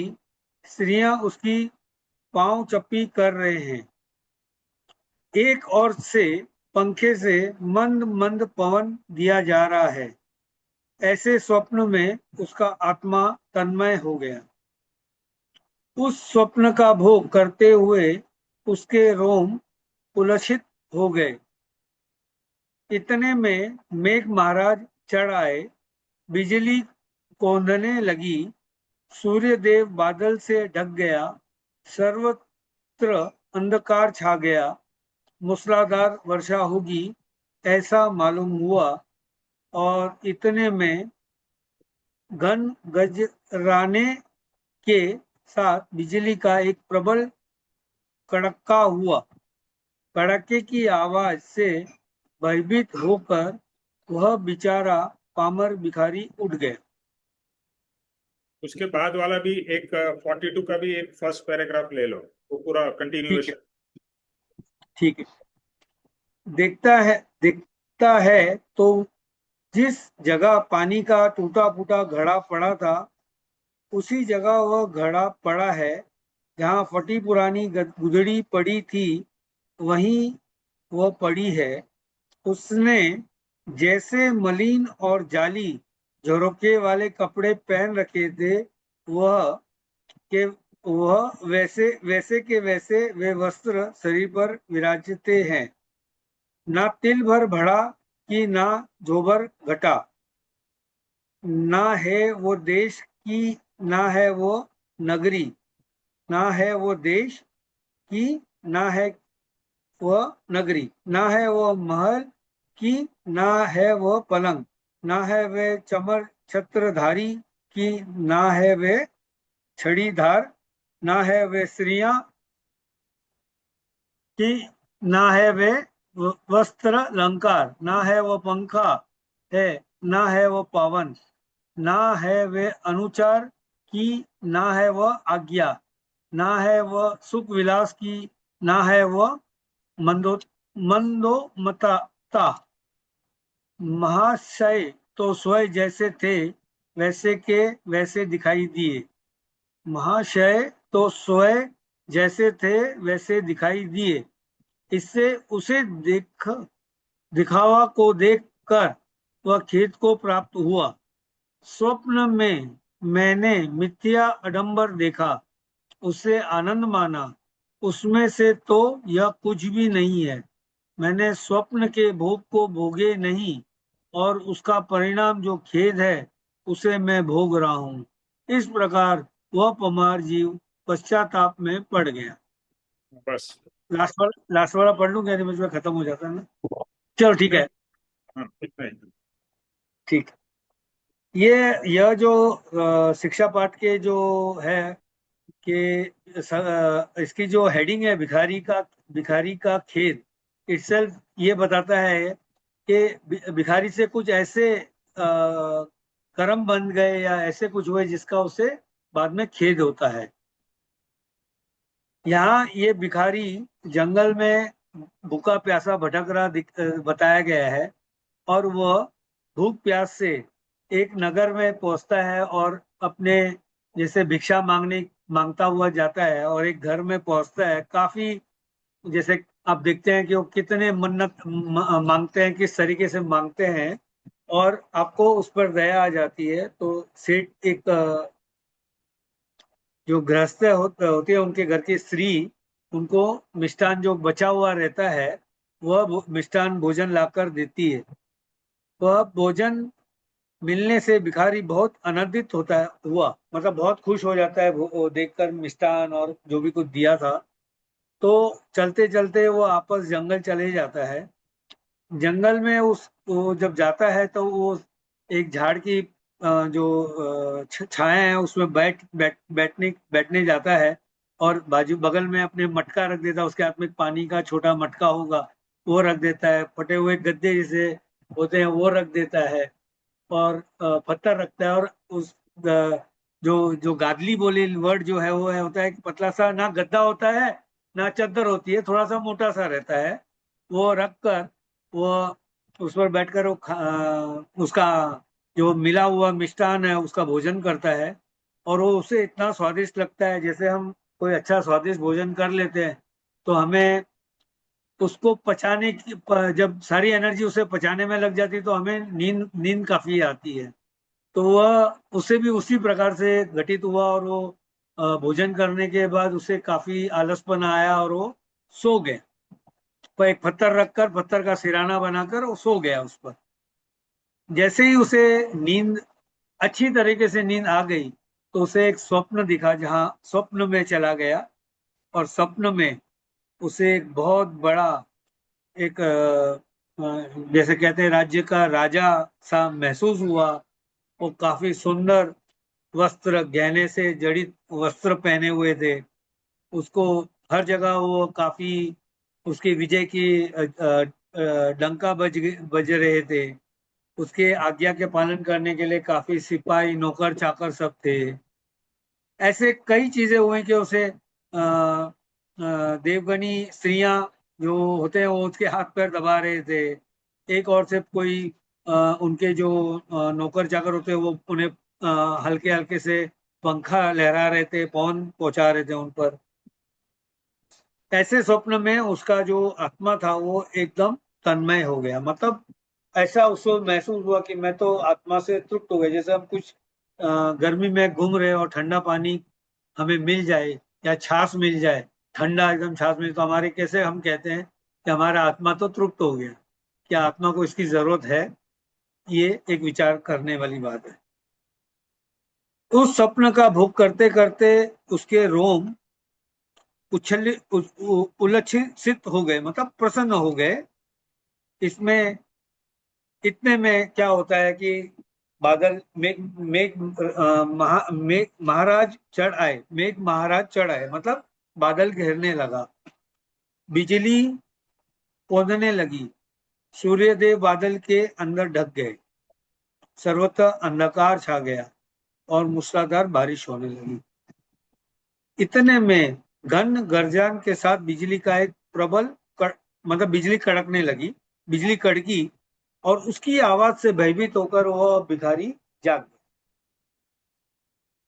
स्त्रियां उसकी पांव चप्पी कर रहे हैं। एक ओर से पंखे से मंद मंद पवन दिया जा रहा है। ऐसे स्वप्न में उसका आत्मा तन्मय हो गया। उस स्वप्न का भोग करते हुए उसके रोम उलसित हो गए। इतने में मेघ महाराज चढ़ आए। बिजली कौंधने लगी। सूर्यदेव बादल से ढक गया। सर्वत्र अंधकार छा गया। मूसलाधार वर्षा होगी ऐसा मालूम हुआ। और इतने में घन गजराने के साथ बिजली का एक प्रबल कड़का हुआ। कड़के की आवाज से भयभीत होकर वह बेचारा पामर भिखारी उठ गया। उसके बाद वाला भी एक 42 का भी एक फर्स्ट पैराग्राफ ले लो, वो पूरा ठीक है, कंटिन्यूएशन। ठीक है। देखता है तो जिस जगह पानी का टूटा फूटा घड़ा पड़ा था, उसी जगह वह घड़ा पड़ा है। जहाँ फटी पुरानी गुदड़ी पड़ी थी, वहीं वह पड़ी है। उसने जैसे मलिन और जाली झरोके वाले कपड़े पहन रखे थे, वह के वह वैसे वैसे के वैसे वे वस्त्र शरीर पर विराजते हैं। ना तिल भर बढ़ा कि ना जोबर घटा। ना है वो देश की, ना है वो नगरी। ना है वो देश की, ना है वह नगरी। ना है वो महल की, ना है वो पलंग। ना है वे चमर छत्रधारी की, ना है वे छड़ीधार। ना है वे स्त्रियां की, ना है वे वस्त्र अलंकार। ना है वो पंखा है, ना है वो पावन। ना है वे अनुचार की, ना है वह आज्ञा। ना है वह सुख विलास की, ना है वह मंदो मंदोमता। महाशय तो स्वयं जैसे थे वैसे के वैसे दिखाई दिए। महाशय तो स्वयं जैसे थे वैसे दिखाई दिए। इससे उसे दिखावा को देखकर वह खेत को प्राप्त हुआ। स्वप्न में मैंने मिथ्या आडंबर देखा, उससे आनंद माना। उसमें से तो यह कुछ भी नहीं है। मैंने स्वप्न के भोग को भोगे नहीं, और उसका परिणाम जो खेद है, उसे मैं भोग रहा हूँ। इस प्रकार वह पमार जीव पश्चाताप में पड़ गया। बस। लास्ट वाला पढ़ लूं क्या? नहीं, मुझ में खत्म हो जाता है ना। चलो ठीक नहीं, है। हाँ इतना ही। ठीक। ये यह जो शिक्षा पाठ के जो है कि इसकी जो हेडिंग है, भिखारी का खेद, इटसेल्फ ये बताता है कि भिखारी से कुछ ऐसे कर्म बन गए या ऐसे कुछ हुए जिसका उसे बाद में खेद होता है। यहाँ ये भिखारी जंगल में भूखा प्यासा भटक रहा बताया गया है। और वह भूख प्यास से एक नगर में पहुंचता है और अपने जैसे भिक्षा मांगता हुआ जाता है, और एक घर में पहुंचता है। काफी जैसे आप देखते हैं कि वो कितने मन्नत मांगते हैं, किस तरीके से मांगते हैं, और आपको उस पर दया आ जाती है। तो सेठ एक जो गृहस्थ होते हैं, उनके घर की स्त्री उनको मिष्ठान जो बचा हुआ रहता है, वह मिष्ठान भोजन लाकर देती है। वह भोजन मिलने से भिखारी बहुत आनंदित होता है हुआ, मतलब बहुत खुश हो जाता है वो देखकर मिष्ठान और जो भी कुछ दिया था। तो चलते चलते वो आपस जंगल चले जाता है। जंगल में वो जब जाता है तो वो एक झाड़ की जो छाया है उसमें बैठने जाता है, और बाजू बगल में अपने मटका रख देता है, उसके हाथ में एक पानी का छोटा मटका होगा वो रख देता है, फटे हुए गद्दे जैसे होते हैं वो रख देता है, और पत्थर रखता है। और उस जो जो गादली बोली वर्ड जो है वो है होता है कि पतला सा, ना गद्दा होता है ना चादर होती है, थोड़ा सा मोटा सा रहता है, वो रख कर वो उस पर बैठकर वो उसका जो मिला हुआ मिष्ठान है उसका भोजन करता है। और वो उसे इतना स्वादिष्ट लगता है, जैसे हम कोई अच्छा स्वादिष्ट भोजन कर लेते हैं तो हमें उसको पचाने की जब सारी एनर्जी उसे पचाने में लग जाती है तो हमें नींद नींद काफी आती है। तो वह उसे भी उसी प्रकार से घटित हुआ, और वो भोजन करने के बाद उसे काफी आलसपन आया और वो सो गया। पर एक पत्थर रखकर, पत्थर का सिराना बनाकर वो सो गया उस पर। जैसे ही उसे नींद, अच्छी तरीके से नींद आ गई, तो उसे एक स्वप्न दिखा, जहां स्वप्न में चला गया, और स्वप्न में उसे एक बहुत बड़ा एक जैसे कहते हैं राज्य का राजा सा महसूस हुआ। वो काफी सुंदर वस्त्र, गहने से जड़ित वस्त्र पहने हुए थे। उसको हर जगह वो काफी, उसकी विजय की डंका बज रहे थे। उसके आज्ञा के पालन करने के लिए काफी सिपाही नौकर चाकर सब थे। ऐसे कई चीजें हुई कि उसे देवगनी स्त्रियां जो होते हैं वो उसके हाथ पैर दबा रहे थे। एक और से कोई उनके जो नौकर चाकर होते हैं वो उन्हें हल्के हल्के से पंखा लहरा रहे थे, पवन पहुंचा रहे थे उन पर। ऐसे स्वप्न में उसका जो आत्मा था वो एकदम तन्मय हो गया। मतलब ऐसा उसको महसूस हुआ कि मैं तो आत्मा से तृप्त हो गया। जैसे हम कुछ गर्मी में घूम रहे और ठंडा पानी हमें मिल जाए, या छाछ मिल जाए, ठंडा एकदम छाछ मिले, तो हमारे कैसे हम कहते हैं कि हमारा आत्मा तो तृप्त हो गया। क्या आत्मा को इसकी जरूरत है? ये एक विचार करने वाली बात है। उस स्वप्न का भोग करते करते उसके रोम उछल उल्लसित हो गए, मतलब प्रसन्न हो गए। इसमें इतने में क्या होता है कि बादल मेघ मेघ महाराज चढ़ आए, मेघ महाराज चढ़ आए, मतलब बादल घेरने लगा, बिजली कौंधने लगी, सूर्यदेव बादल के अंदर ढक गए, सर्वत्र अंधकार छा गया, और मूसलाधार बारिश होने लगी। इतने में घन गर्जन के साथ बिजली का एक प्रबल मतलब बिजली कड़कने लगी, बिजली कड़की, और उसकी आवाज से भयभीत होकर वह भिखारी जाग गया।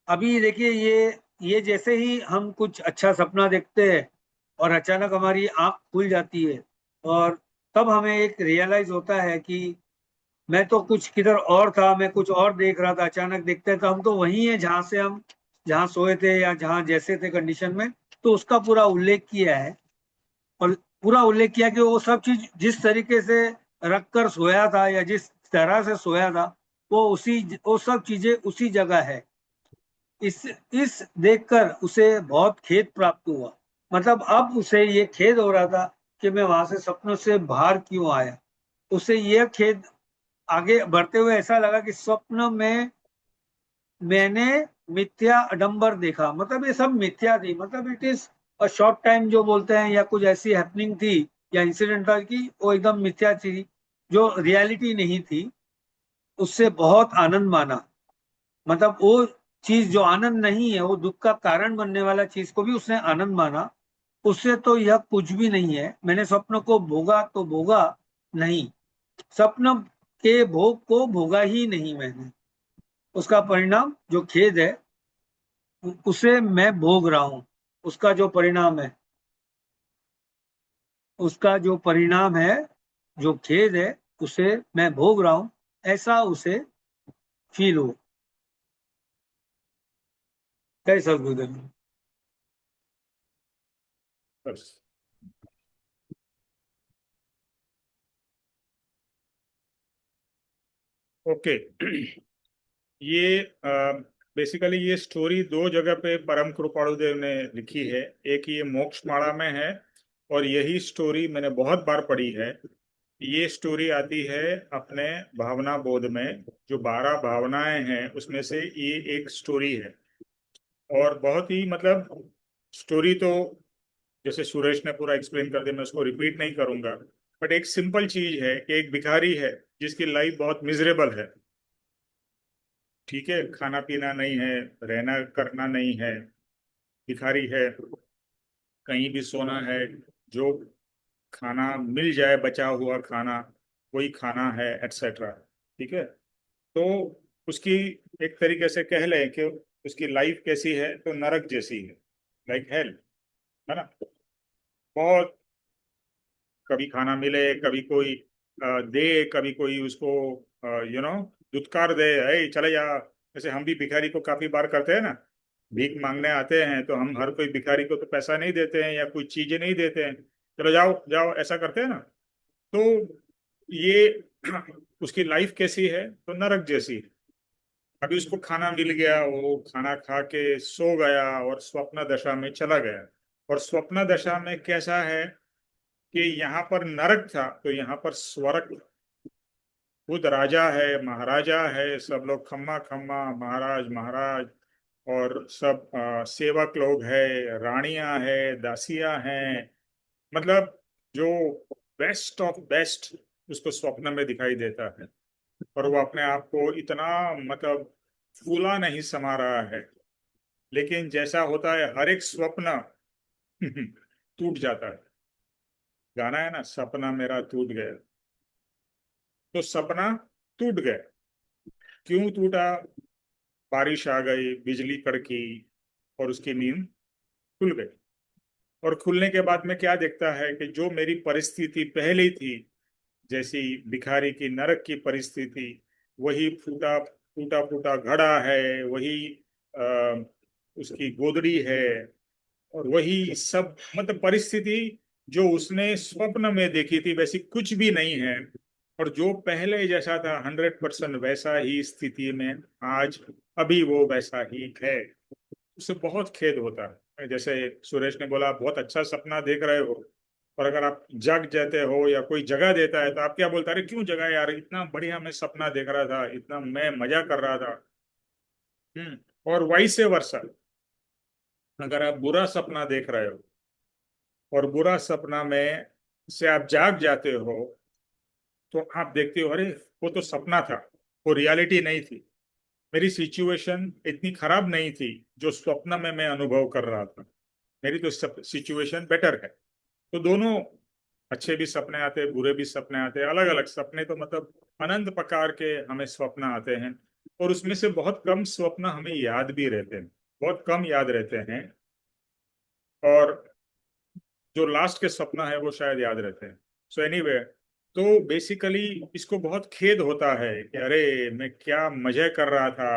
अभी देखिए, ये जैसे ही हम कुछ अच्छा सपना देखते हैं और अचानक हमारी आंख खुल जाती है, और तब हमें एक रियलाइज होता है कि मैं तो कुछ किधर और था, मैं कुछ और देख रहा था, अचानक देखते हैं तो हम तो वही है जहां से हम जहां सोए थे या जहां जैसे थे कंडीशन में। तो उसका पूरा उल्लेख किया है, और पूरा उल्लेख किया कि वो सब चीज जिस तरीके से रख कर सोया था या जिस तरह से सोया था, वो सब चीजें उसी जगह है। इस देखकर उसे बहुत खेद प्राप्त हुआ। मतलब अब उसे ये खेद हो रहा था कि मैं वहां से सपनों से बाहर क्यों आया। उसे यह खेद आगे बढ़ते हुए ऐसा लगा कि स्वप्न में मैंने मिथ्या आडंबर देखा, मतलब ये सब मिथ्या थी, मतलब it is a short time जो बोलते हैं, या कुछ ऐसी हैपनिंग थी या इंसिडेंट था कि वो एकदम मिथ्या थी, जो रियलिटी नहीं थी। उससे बहुत आनंद माना, मतलब वो चीज जो आनंद नहीं है, वो दुख का कारण बनने वाला चीज को भी उसने आनंद माना। उससे तो यह कुछ भी नहीं है, मैंने स्वप्न को भोगा तो भोगा नहीं, स्वप्न के भोग को भोगा ही नहीं मैंने। उसका परिणाम जो खेद है उसे मैं भोग रहा हूं। उसका जो परिणाम है, उसका जो परिणाम है, जो खेद है, उसे मैं भोग रहा हूं, ऐसा उसे फील हो। कैसा गुरुदेव? बस। ओके। ये बेसिकली ये स्टोरी दो जगह पे परम कृपाणु देव ने लिखी है। एक ये मोक्ष माला में है, और यही स्टोरी मैंने बहुत बार पढ़ी है। ये स्टोरी आती है अपने भावना बोध में। जो 12 भावनाएं हैं उसमें से ये एक स्टोरी है। और बहुत ही मतलब स्टोरी तो जैसे सुरेश ने पूरा एक्सप्लेन कर दिया, मैं उसको रिपीट नहीं करूंगा। बट एक सिंपल चीज है कि एक भिखारी है जिसकी लाइफ बहुत मिजरेबल है। ठीक है, खाना पीना नहीं है, रहना करना नहीं है, भिखारी है, कहीं भी सोना है, जो खाना मिल जाए बचा हुआ खाना वही खाना है, एटसेट्रा। ठीक है। तो उसकी एक तरीके से कह लें कि उसकी लाइफ कैसी है, तो नरक जैसी है, लाइक हेल, है ना। बहुत, कभी खाना मिले, कभी कोई दे, कभी कोई उसको दुत्कार दे, ए चले जा। जैसे हम भी भिखारी को काफी बार करते हैं ना, भीख मांगने आते हैं तो हम हर कोई भिखारी को तो पैसा नहीं देते हैं या कुछ चीजें नहीं देते हैं, चलो जाओ जाओ ऐसा करते हैं ना। तो ये उसकी लाइफ कैसी है, तो नरक जैसी है। अभी उसको खाना मिल गया, वो खाना खा के सो गया और स्वप्न दशा में चला गया। और स्वप्न दशा में कैसा है कि यहाँ पर नरक था तो यहाँ पर स्वर्ग। खुद राजा है, महाराजा है, सब लोग खम्मा खम्मा, महाराज महाराज, और सब सेवक लोग है, रानियां है, दासियां हैं। मतलब जो बेस्ट ऑफ बेस्ट उसको स्वप्न में दिखाई देता है। और वो अपने आप को इतना मतलब फूला नहीं समा रहा है। लेकिन जैसा होता है हर एक स्वप्न टूट जाता है। गाना है ना, सपना मेरा टूट गया। तो सपना टूट गया। क्यों टूटा? बारिश आ गई, बिजली कड़की, और उसकी नींद खुल गई। और खुलने के बाद में क्या देखता है कि जो मेरी परिस्थिति पहले थी, जैसी भिखारी की नरक की परिस्थिति, वही फूटा टूटा फूटा घड़ा है, वही आ, उसकी गोदड़ी है, और वही सब मतलब परिस्थिति जो उसने स्वप्न में देखी थी वैसी कुछ भी नहीं है। और जो पहले जैसा था 100% वैसा ही स्थिति में आज अभी वो वैसा ही है। उससे बहुत खेद होता है। जैसे सुरेश ने बोला, बहुत अच्छा सपना देख रहे हो, और अगर आप जग जाते हो या कोई जगह देता है तो आप क्या बोलते हैं, अरे क्यों जगा यार, इतना बढ़िया मैं सपना देख रहा था, इतना मैं मजा कर रहा था। और वही से वर्षा, अगर आप बुरा सपना देख रहे हो और बुरा सपना में से आप जाग जाते हो, तो आप देखते हो, अरे वो तो सपना था, वो रियलिटी नहीं थी। मेरी सिचुएशन इतनी खराब नहीं थी जो स्वप्न में मैं अनुभव कर रहा था। मेरी तो सिचुएशन बेटर है। तो दोनों, अच्छे भी सपने आते हैं, बुरे भी सपने आते हैं, अलग अलग सपने, तो मतलब अनंत प्रकार के हमें स्वप्न आते हैं। और उसमें से बहुत कम स्वप्न हमें याद भी रहते हैं, बहुत कम याद रहते हैं। और जो लास्ट के सपना है वो शायद याद रहते हैं। सो एनीवे, तो बेसिकली इसको बहुत खेद होता है कि अरे मैं क्या मजे कर रहा था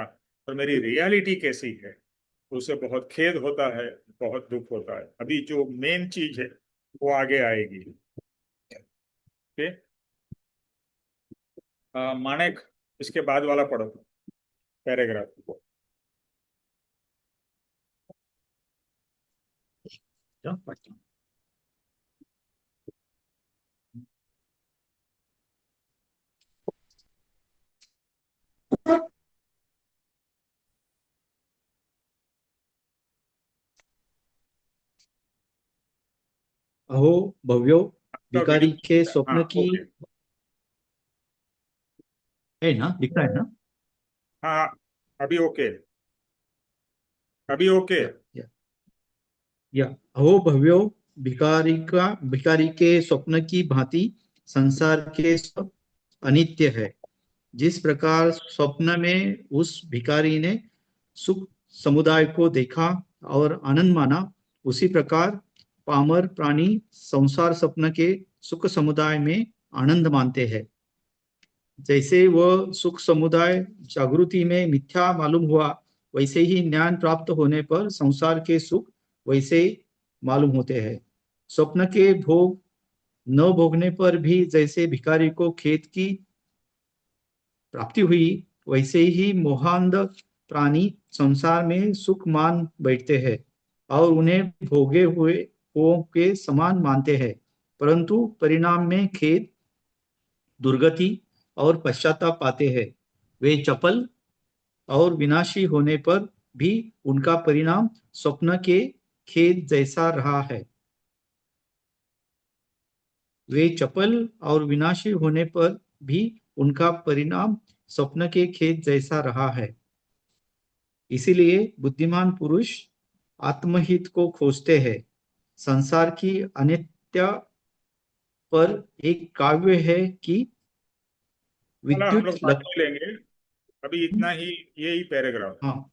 और मेरी रियलिटी कैसी है। तो उसे बहुत खेद होता है, बहुत दुख होता है। अभी जो मेन चीज है वो आगे आएगी। ओके। मानेक, इसके बाद वाला पढ़ो, पैराग्राफ। क्या पढ़ता हूँ? अहो भव्यो, तो भिखारी के वीडियो, हाँ स्वप्न की ओके। है ना, दिख रहा है ना? हाँ हाँ, अभी ओके, अभी ओके। या या या अहो भव्यो, भिखारी के स्वप्न की भांति संसार के सब अनित्य है। जिस प्रकार स्वप्न में उस भिखारी ने सुख समुदाय को देखा और आनंद माना, उसी प्रकार पामर प्राणी संसार स्वप्न के सुख समुदाय में आनंद मानते हैं। जैसे वह सुख समुदाय जागृति में मिथ्या मालूम हुआ, वैसे ही ज्ञान प्राप्त होने पर संसार के सुख वैसे मालूम होते हैं। स्वप्न के भोग न भोगने पर भी जैसे भिखारी को खेत की प्राप्ति हुई, वैसे ही मोहांध प्राणी संसार में सुख मान बैठते हैं और उन्हें भोगे हुए को के समान मानते हैं, परंतु परिणाम में खेद दुर्गति और पश्चाताप पाते हैं। वे चपल और विनाशी होने पर भी उनका परिणाम स्वप्न के खेत जैसा रहा है। वे चपल और विनाशी होने पर भी उनका परिणाम स्वप्न के खेत जैसा रहा है। इसीलिए बुद्धिमान पुरुष आत्महित को खोजते हैं। संसार की अनित्य पर एक काव्य है कि चलो हम विद्युत लोग बाद में लेंगे, अभी इतना ही, यही पैराग्राफ। हाँ,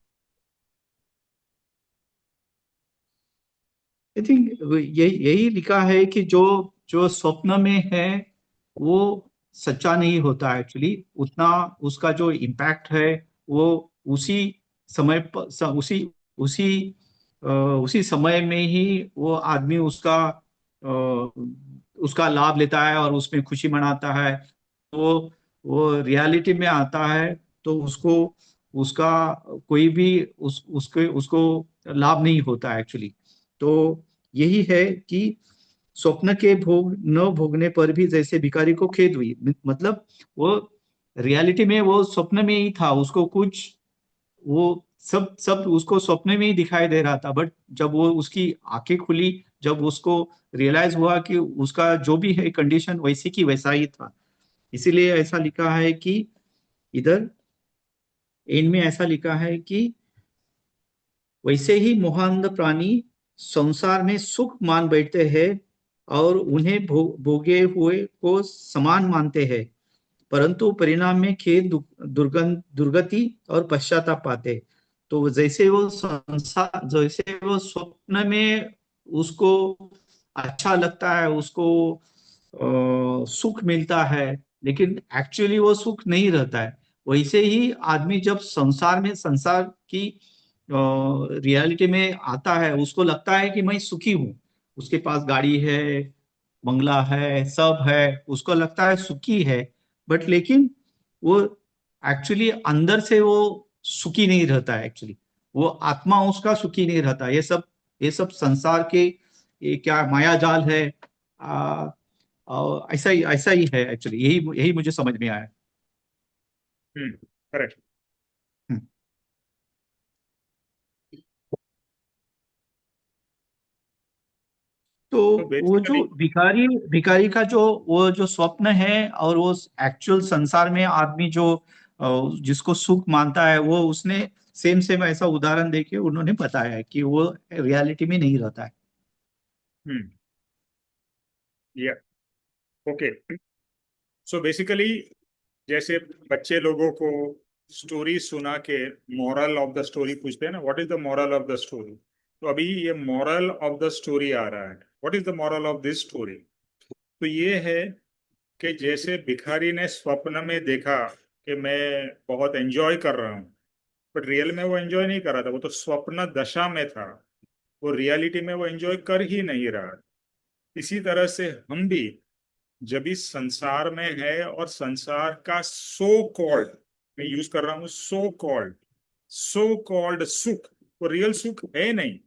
आई थिंक यही यही लिखा है कि जो जो स्वप्न में है वो सच्चा नहीं होता एक्चुअली। उतना उसका जो इम्पैक्ट है वो उसी समय पर उसी उसी समय में ही वो आदमी उसका लाभ लेता है और उसमें खुशी मनाता है। वो रियलिटी में आता है तो उसको उसका कोई भी उसको लाभ नहीं होता एक्चुअली। तो यही है कि स्वप्न के भोग न भोगने पर भी जैसे भिखारी को खेद हुई, मतलब वो रियलिटी में वो स्वप्न में ही था, उसको कुछ वो सब सब उसको स्वप्न में ही दिखाई दे रहा था। बट जब वो उसकी आंखें खुली, जब उसको रियलाइज हुआ कि उसका जो भी है कंडीशन वैसे की वैसा ही था। इसीलिए ऐसा लिखा है कि इधर एंड में ऐसा लिखा है कि वैसे ही मोहांध प्राणी संसार में सुख मान बैठते हैं और उन्हें भोगे हुए को समान मानते हैं, परंतु परिणाम में खेद दुर्गति और पश्चाताप पाते हैं। तो जैसे वो स्वप्न में उसको अच्छा लगता है, उसको सुख मिलता है, लेकिन एक्चुअली वो सुख नहीं रहता है। वैसे ही आदमी जब संसार की रियलिटी में आता है, उसको लगता है कि मैं सुखी हूँ, उसके पास गाड़ी है, बंगला है, सब है, उसको लगता है सुखी है। बट लेकिन वो एक्चुअली अंदर से वो सुखी नहीं रहता है एक्चुअली। वो आत्मा उसका सुखी नहीं रहता। ये सब संसार के ये क्या माया जाल है। ऐसा ही है एक्चुअली। यही यही मुझे समझ में आया। करेक्ट। हम्म। तो तो वो जो बेसिकली भिखारी भिखारी का जो वो जो स्वप्न है और वो एक्चुअल संसार में आदमी जो जिसको सुख मानता है, वो उसने सेम सेम ऐसा उदाहरण देके उन्होंने बताया है कि वो रियलिटी में नहीं रहता है। हम्म, या ओके। सो बेसिकली जैसे बच्चे लोगों को स्टोरी सुना के मॉरल ऑफ द स्टोरी पूछते हैं ना, what is the moral of the story, तो अभी ये मॉरल ऑफ द स्टोरी आ रहा है। What is the moral of this story? तो ये है कि जैसे भिखारी ने स्वप्न में देखा कि मैं बहुत एंजॉय कर रहा हूँ, बट रियल में वो एंजॉय नहीं कर रहा था, वो तो स्वप्न दशा में था, वो रियलिटी में वो एंजॉय कर ही नहीं रहा। इसी तरह से हम भी जब इस संसार में है और संसार का सो कॉल्ड, मैं यूज कर रहा हूं सो कॉल्ड सुख, वो रियल सुख है नहीं।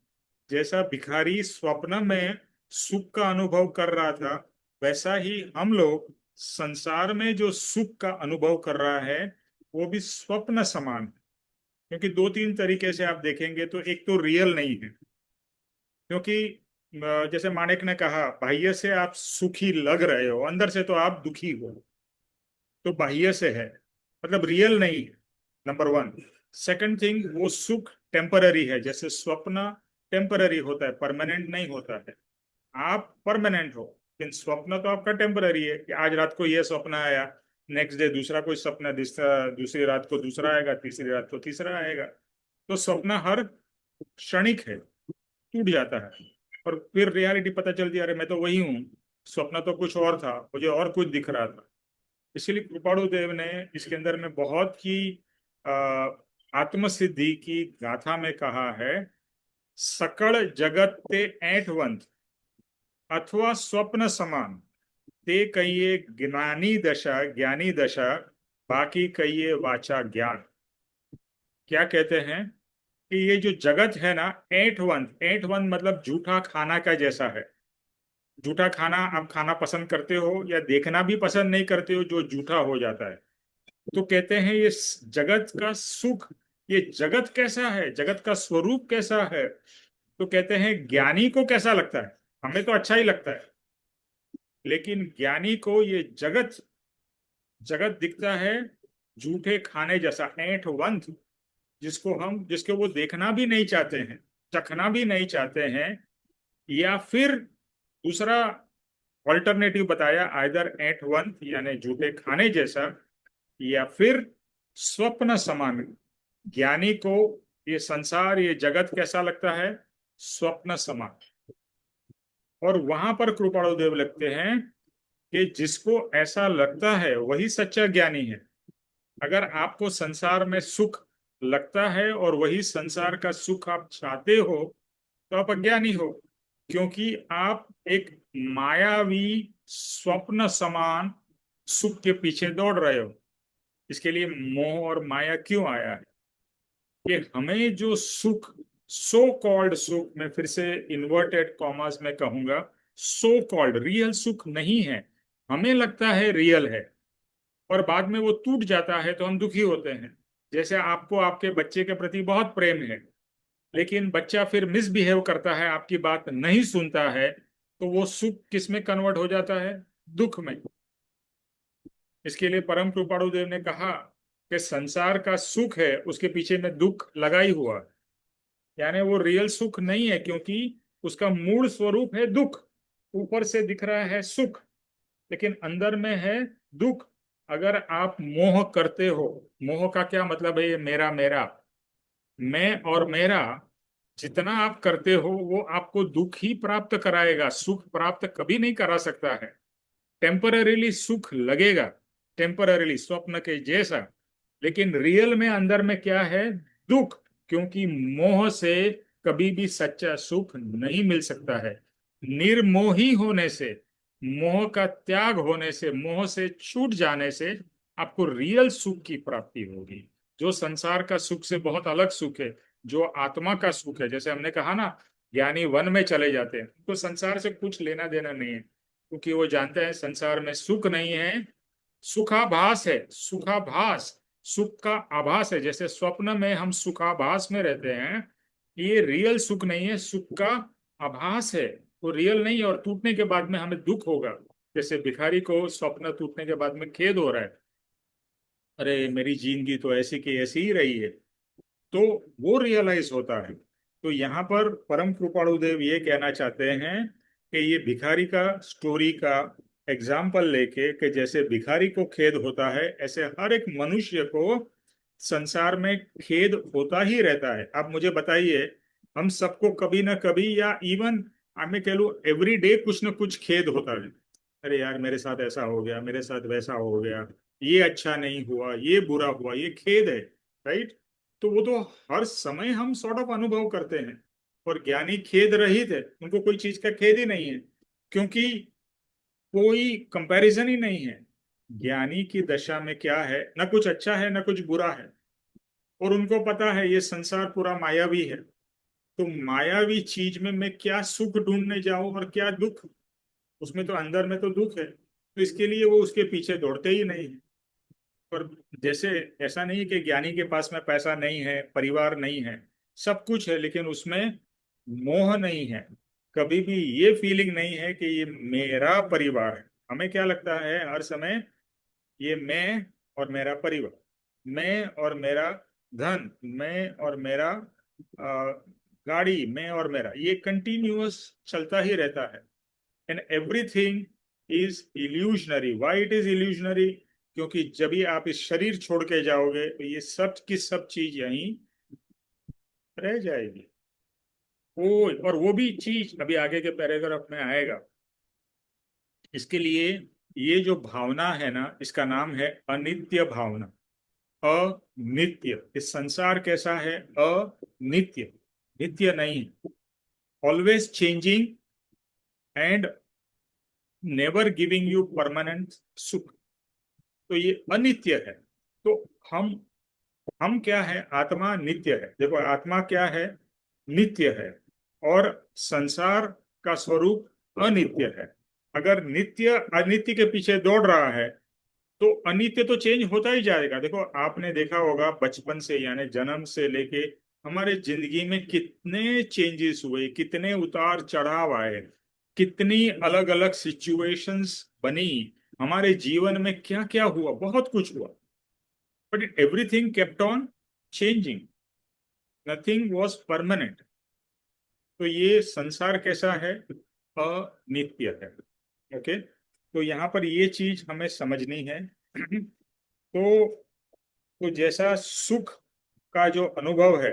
जैसा भिखारी स्वप्न में सुख का अनुभव कर रहा था, वैसा ही हम लोग संसार में जो सुख का अनुभव कर रहा है वो भी स्वप्न समान है। क्योंकि दो तीन तरीके से आप देखेंगे तो एक तो रियल नहीं है, क्योंकि जैसे माणिक ने कहा बाह्य से आप सुखी लग रहे हो, अंदर से तो आप दुखी हो, तो बाह्य से है, मतलब रियल नहीं है, नंबर वन। सेकंड थिंग, वो सुख टेम्पररी है, जैसे स्वप्न टेम्पररी होता है, परमानेंट नहीं होता है। आप परमानेंट हो, लेकिन स्वप्न तो आपका टेम्पररी है कि आज रात को ये स्वप्न आया, नेक्स्ट डे दूसरा कोई सपना, दूसरी रात को दूसरा आएगा, तीसरी रात को तीसरा आएगा। तो स्वप्न हर क्षणिक है, टूट जाता है, और फिर रियलिटी पता चलती है, अरे मैं तो वही हूँ, स्वप्न तो कुछ और था, मुझे और कुछ दिख रहा था। इसीलिए कृपाणु देव ने इसके अंदर में बहुत ही आत्मसिद्धि की गाथा में कहा है, सकल जगत ते ऐठवंत अथवा स्वप्न समान, ते कहिए ज्ञानी दशा बाकी कहिए वाचा ज्ञान। क्या कहते हैं कि ये जो जगत है ना, ऐठवंत, ऐठवंत मतलब जूठा खाना का जैसा है। जूठा खाना आप खाना पसंद करते हो या देखना भी पसंद नहीं करते हो जो जूठा हो जाता है। तो कहते हैं ये जगत का सुख, ये जगत कैसा है, जगत का स्वरूप कैसा है। तो कहते हैं ज्ञानी को कैसा लगता है, हमें तो अच्छा ही लगता है, लेकिन ज्ञानी को ये जगत जगत दिखता है जूठे खाने जैसा, ऐंठ वंथ, जिसको वो देखना भी नहीं चाहते हैं, चखना भी नहीं चाहते हैं। या फिर दूसरा ऑल्टरनेटिव बताया, आइदर ऐंठ वंथ यानी जूठे खाने जैसा, या फिर स्वप्न समान। ज्ञानी को ये संसार, ये जगत कैसा लगता है, स्वप्न समान। और वहां पर कृपाणु देव लगते हैं कि जिसको ऐसा लगता है वही सच्चा ज्ञानी है। अगर आपको संसार में सुख लगता है और वही संसार का सुख आप चाहते हो, तो आप अज्ञानी हो, क्योंकि आप एक मायावी स्वप्न समान सुख के पीछे दौड़ रहे हो। इसके लिए मोह और माया क्यों आया है कि हमें जो सुख, सो कॉल्ड सुख, मैं फिर से इन्वर्टेड कॉमर्स में कहूंगा, सो कॉल्ड रियल सुख नहीं है। हमें लगता है रियल है और बाद में वो टूट जाता है तो हम दुखी होते हैं। जैसे आपको आपके बच्चे के प्रति बहुत प्रेम है, लेकिन बच्चा फिर मिसबिहेव करता है, आपकी बात नहीं सुनता है, तो वो सुख किस में कन्वर्ट हो जाता है, दुख में। इसके लिए परम कृपाणु देव ने कहा कि संसार का सुख है, उसके पीछे में दुख लगा ही हुआ है। यानी वो रियल सुख नहीं है, क्योंकि उसका मूल स्वरूप है दुख। ऊपर से दिख रहा है सुख, लेकिन अंदर में है दुख। अगर आप मोह करते हो, मोह का क्या मतलब है, ये मेरा मेरा, मैं और मेरा, जितना आप करते हो वो आपको दुख ही प्राप्त कराएगा, सुख प्राप्त कभी नहीं करा सकता है। टेम्पररीली सुख लगेगा, टेम्पररीली स्वप्न के जैसा, लेकिन रियल में अंदर में क्या है, दुख। क्योंकि मोह से कभी भी सच्चा सुख नहीं मिल सकता है। निर्मोही होने से, मोह का त्याग होने से, मोह से छूट जाने से आपको रियल सुख की प्राप्ति होगी, जो संसार का सुख से बहुत अलग सुख है, जो आत्मा का सुख है। जैसे हमने कहा ना, ज्ञानी वन में चले जाते हैं तो संसार से कुछ लेना देना नहीं है, क्योंकि वो जानते हैं संसार में सुख नहीं है, सुखाभास है। सुखाभास, सुख का आभास है। जैसे स्वप्न में हम सुखाभास में रहते हैं, ये रियल सुख नहीं है, सुख का आभास है, वो रियल नहीं है। और टूटने के बाद में हमें दुख होगा। जैसे भिखारी को स्वप्न टूटने के बाद में खेद हो रहा है, अरे मेरी जिंदगी तो ऐसी की ऐसी ही रही है, तो वो रियलाइज होता है। तो यहाँ पर परम कृपाणु देव ये कहना चाहते हैं कि ये भिखारी का स्टोरी का एग्जाम्पल लेके, कि जैसे भिखारी को खेद होता है, ऐसे हर एक मनुष्य को संसार में खेद होता ही रहता है। आप मुझे बताइए, हम सबको कभी ना कभी, या इवन मैं कह लूँ एवरी डे, कुछ ना कुछ खेद होता है। अरे यार मेरे साथ ऐसा हो गया, मेरे साथ वैसा हो गया, ये अच्छा नहीं हुआ, ये बुरा हुआ, ये खेद है, राइट। तो वो तो हर समय हम सॉर्ट ऑफ अनुभव करते हैं। और ज्ञानी खेद रहित है, उनको कोई चीज का खेद ही नहीं है, क्योंकि कोई कंपैरिजन ही नहीं है। ज्ञानी की दशा में क्या है, न कुछ अच्छा है न कुछ बुरा है, और उनको पता है ये संसार पूरा मायावी है। तो मायावी चीज में मैं क्या सुख ढूंढने जाऊं और क्या दुख, उसमें तो अंदर में तो दुख है, तो इसके लिए वो उसके पीछे दौड़ते ही नहीं है। पर जैसे ऐसा नहीं कि ज्ञानी के पास में पैसा नहीं है, परिवार नहीं है, सब कुछ है, लेकिन उसमें मोह नहीं है। कभी भी ये फीलिंग नहीं है कि ये मेरा परिवार है। हमें क्या लगता है हर समय, ये मैं और मेरा परिवार, मैं और मेरा धन, मैं और मेरा गाड़ी, मैं और मेरा, ये कंटिन्यूअस चलता ही रहता है। And everything is illusionary. Why it is illusionary? क्योंकि जब भी आप इस शरीर छोड़ के जाओगे तो ये सब की सब चीज यहीं रह जाएगी। वो, और वो भी चीज अभी आगे के पैराग्राफ में आएगा। इसके लिए ये जो भावना है ना, इसका नाम है अनित्य भावना। अनित्य, इस संसार कैसा है, अनित्य, नित्य नहीं, always changing and never giving you permanent सुख। तो ये अनित्य है। तो हम क्या है, आत्मा नित्य है। देखो आत्मा क्या है, नित्य है। और संसार का स्वरूप अनित्य है। अगर नित्य अनित्य के पीछे दौड़ रहा है तो अनित्य तो चेंज होता ही जाएगा। देखो आपने देखा होगा बचपन से यानी जन्म से लेके हमारे जिंदगी में कितने चेंजेस हुए, कितने उतार चढ़ाव आए, कितनी अलग अलग सिचुएशंस बनी, हमारे जीवन में क्या क्या हुआ, बहुत कुछ हुआ। But everything kept on changing, nothing was permanent. तो ये संसार कैसा है? अनित्य है। ओके, तो यहाँ पर ये चीज हमें समझनी है। तो जैसा सुख का जो अनुभव है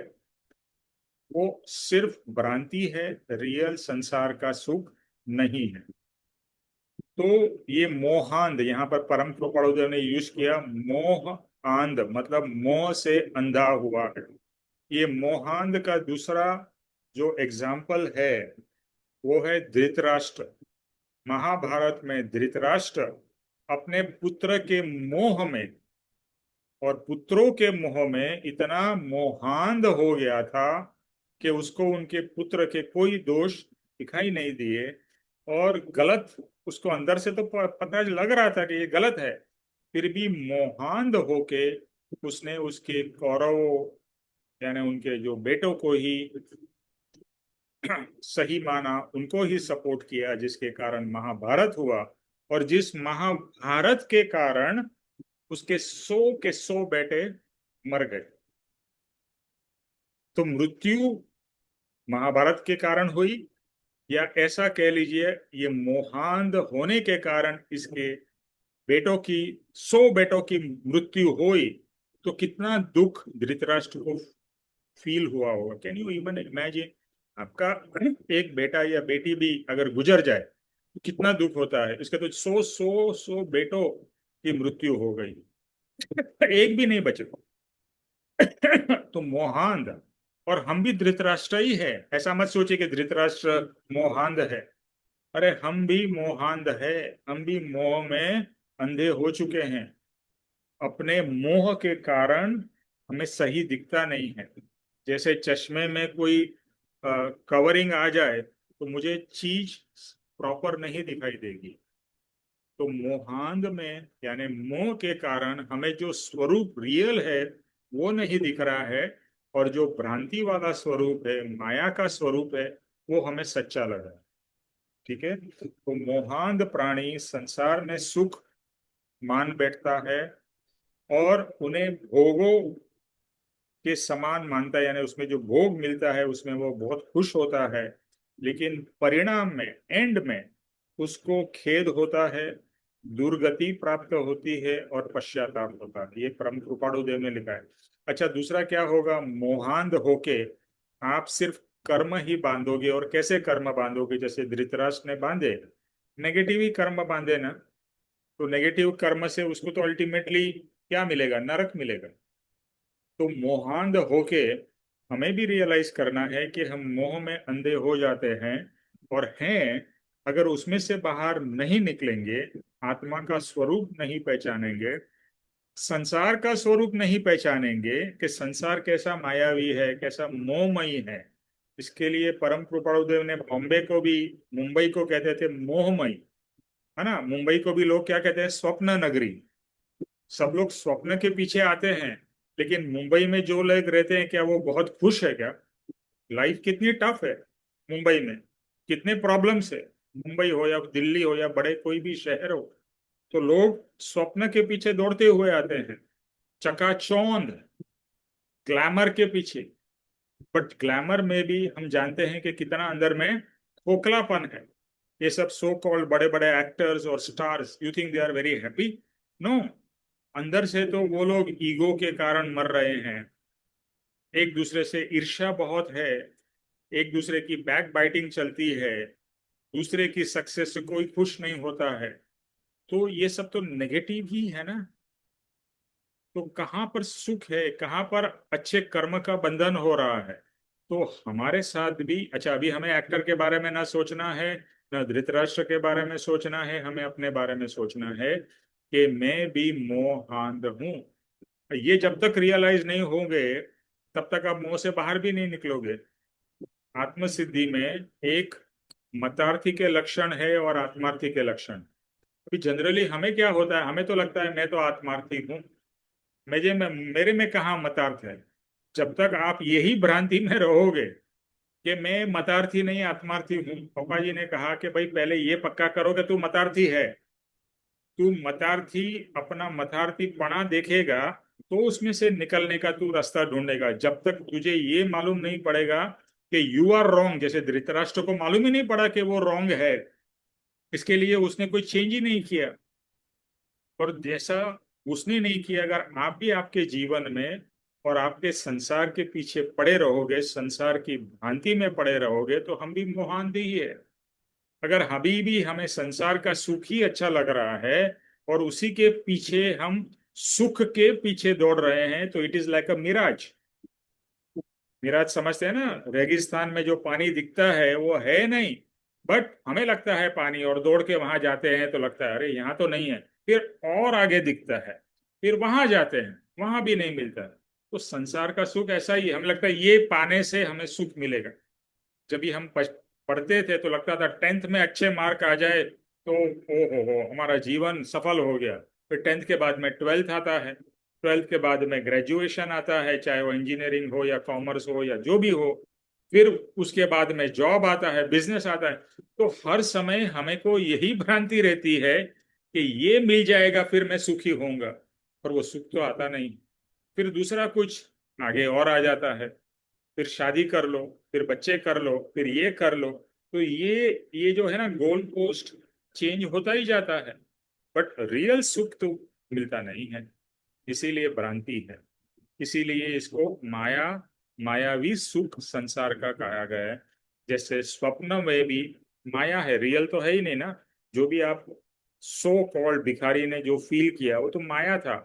वो सिर्फ भ्रांति है, रियल संसार का सुख नहीं है। तो ये मोहांध, यहाँ पर परम कृपाणुदेव ने यूज किया, मोह आंध मतलब मोह से अंधा हुआ है। ये मोहांध का दूसरा जो एग्जाम्पल है वो है धृतराष्ट्र। महाभारत में धृतराष्ट्र अपने पुत्र के मोह में और पुत्रों के मोह में इतना मोहांध हो गया था कि उसको उनके पुत्र के कोई दोष दिखाई नहीं दिए, और गलत उसको अंदर से तो पता लग रहा था कि ये गलत है, फिर भी मोहांध होके उसने उसके कौरवों यानी उनके जो बेटों को ही सही माना, उनको ही सपोर्ट किया, जिसके कारण महाभारत हुआ। और जिस महाभारत के कारण उसके 100 के 100 बेटे मर गए। तो मृत्यु महाभारत के कारण हुई, या ऐसा कह लीजिए ये मोहांध होने के कारण इसके बेटों की 100 बेटों की मृत्यु हुई। तो कितना दुख धृतराष्ट्र को फील हुआ होगा। Can you even imagine? आपका एक बेटा या बेटी भी अगर गुजर जाए तो कितना दुख होता है। इसके तो 100 बेटों की मृत्यु हो गई, एक भी नहीं बचे। तो मोहांध, और हम भी धृतराष्ट्र ही है। ऐसा मत सोचिए कि धृतराष्ट्र मोहांध है। अरे हम भी मोहांध है, हम भी मोह में अंधे हो चुके हैं। अपने मोह के कारण हमें सही दिखता नहीं है। जैसे चश्मे में कोई कवरिंग आ जाए तो मुझे चीज प्रॉपर नहीं दिखाई देगी। तो मोहांध में यानी मोह के कारण हमें जो स्वरूप रियल है वो नहीं दिख रहा है, और जो भ्रांति वाला स्वरूप है, माया का स्वरूप है, वो हमें सच्चा लग रहा है। ठीक है, तो मोहांध प्राणी संसार में सुख मान बैठता है और उन्हें भोगों के समान मानता है, यानी उसमें जो भोग मिलता है उसमें वो बहुत खुश होता है। लेकिन परिणाम में, एंड में, उसको खेद होता है, दुर्गति प्राप्त होती है और पश्चाताप होता है। ये परम कृपाणुदेव ने लिखा है। अच्छा, दूसरा क्या होगा? मोहांध होके आप सिर्फ कर्म ही बांधोगे। और कैसे कर्म बांधोगे? जैसे धृतराष्ट्र ने बांधे, नेगेटिव ही कर्म बांधे ना, तो नेगेटिव कर्म से उसको तो अल्टीमेटली क्या मिलेगा? नरक मिलेगा। तो मोहांध होके हमें भी रियलाइज करना है कि हम मोह में अंधे हो जाते हैं और हैं। अगर उसमें से बाहर नहीं निकलेंगे, आत्मा का स्वरूप नहीं पहचानेंगे, संसार का स्वरूप नहीं पहचानेंगे कि संसार कैसा मायावी है, कैसा मोहमयी है। इसके लिए परम कृपाणुदेव ने बॉम्बे को भी, मुंबई को कहते थे मोहमयी, है ना। मुंबई को भी लोग क्या कहते हैं? स्वप्न नगरी। सब लोग स्वप्न के पीछे आते हैं, लेकिन मुंबई में जो लोग रहते हैं क्या वो बहुत खुश है क्या? लाइफ कितनी टफ है मुंबई में, कितने प्रॉब्लम्स है। मुंबई हो या दिल्ली हो या बड़े कोई भी शहर हो, तो लोग स्वप्न के पीछे दौड़ते हुए आते हैं, चकाचौंध ग्लैमर के पीछे। बट ग्लैमर में भी हम जानते हैं कि कितना अंदर में खोखलापन है। ये सब सो कॉल्ड बड़े बड़े एक्टर्स और stars, you think they are very happy? No, अंदर से तो वो लोग ईगो के कारण मर रहे हैं। एक दूसरे से ईर्ष्या बहुत है, एक दूसरे की बैक बाइटिंग चलती है, दूसरे की सक्सेस से कोई खुश नहीं होता है। तो ये सब तो नेगेटिव ही है ना। तो कहाँ पर सुख है, कहाँ पर अच्छे कर्म का बंधन हो रहा है? तो हमारे साथ भी, अच्छा अभी हमें एक्टर के बारे में ना सोचना है, ना धृतराष्ट्र के बारे में सोचना है, हमें अपने बारे में सोचना है कि मैं भी मोहांध हूँ। ये जब तक रियलाइज नहीं होंगे तब तक आप मोह से बाहर भी नहीं निकलोगे। आत्मसिद्धि में एक मतार्थी के लक्षण है और आत्मार्थी के लक्षण। अभी जनरली हमें क्या होता है, हमें तो लगता है मैं तो आत्मार्थी हूँ, मेरे में कहाँ मतार्थ है। जब तक आप यही भ्रांति में रहोगे कि मैं मतार्थी नहीं आत्मार्थी हूँ, पापा जी ने कहा कि भाई पहले ये पक्का करो कि तू मतार्थी है। तू मतार्थी अपना मतार्थी पना देखेगा तो उसमें से निकलने का तू रास्ता ढूंढेगा। जब तक तुझे ये मालूम नहीं पड़ेगा कि यू आर रॉन्ग, जैसे धृतराष्ट्र को मालूम ही नहीं पड़ा कि वो रॉन्ग है, इसके लिए उसने कोई चेंज ही नहीं किया। और जैसा उसने नहीं किया, अगर आप भी आपके जीवन में और आपके संसार के पीछे पड़े रहोगे, संसार की भ्रांति में पड़े रहोगे, तो हम भी मोहांधी ही है। अगर अभी भी हमें संसार का सुख ही अच्छा लग रहा है और उसी के पीछे हम सुख के पीछे दौड़ रहे हैं, तो it is like a mirage. Mirage समझते हैं ना, रेगिस्तान में जो पानी दिखता है वो है नहीं, बट हमें लगता है पानी, और दौड़ के वहां जाते हैं तो लगता है अरे यहाँ तो नहीं है, फिर और आगे दिखता है, फिर वहां जाते हैं वहां भी नहीं मिलता है। तो संसार का सुख ऐसा ही है, हमें लगता है ये पाने से हमें सुख मिलेगा। जब भी हम पढ़ते थे तो लगता था 10th में अच्छे मार्क आ जाए तो ओ हो हमारा जीवन सफल हो गया। फिर 10th के बाद में 12th आता है, 12th के बाद में ग्रेजुएशन आता है, चाहे वो इंजीनियरिंग हो या कॉमर्स हो या जो भी हो। फिर उसके बाद में जॉब आता है, बिजनेस आता है। तो हर समय हमें को यही भ्रांति रहती है कि ये मिल जाएगा फिर मैं सुखी होऊंगा, पर वो सुख तो आता नहीं। फिर दूसरा कुछ आगे और आ जाता है, फिर शादी कर लो, फिर बच्चे कर लो, फिर ये कर लो। तो ये जो है ना, गोल पोस्ट चेंज होता ही जाता है, बट रियल सुख तो मिलता नहीं है। इसीलिए भ्रांति है, इसीलिए इसको माया, मायावी सुख संसार का कहा गया है। जैसे स्वप्न में भी माया है, रियल तो है ही नहीं ना। जो भी आप सो कॉल्ड भिखारी ने जो फील किया वो तो माया था,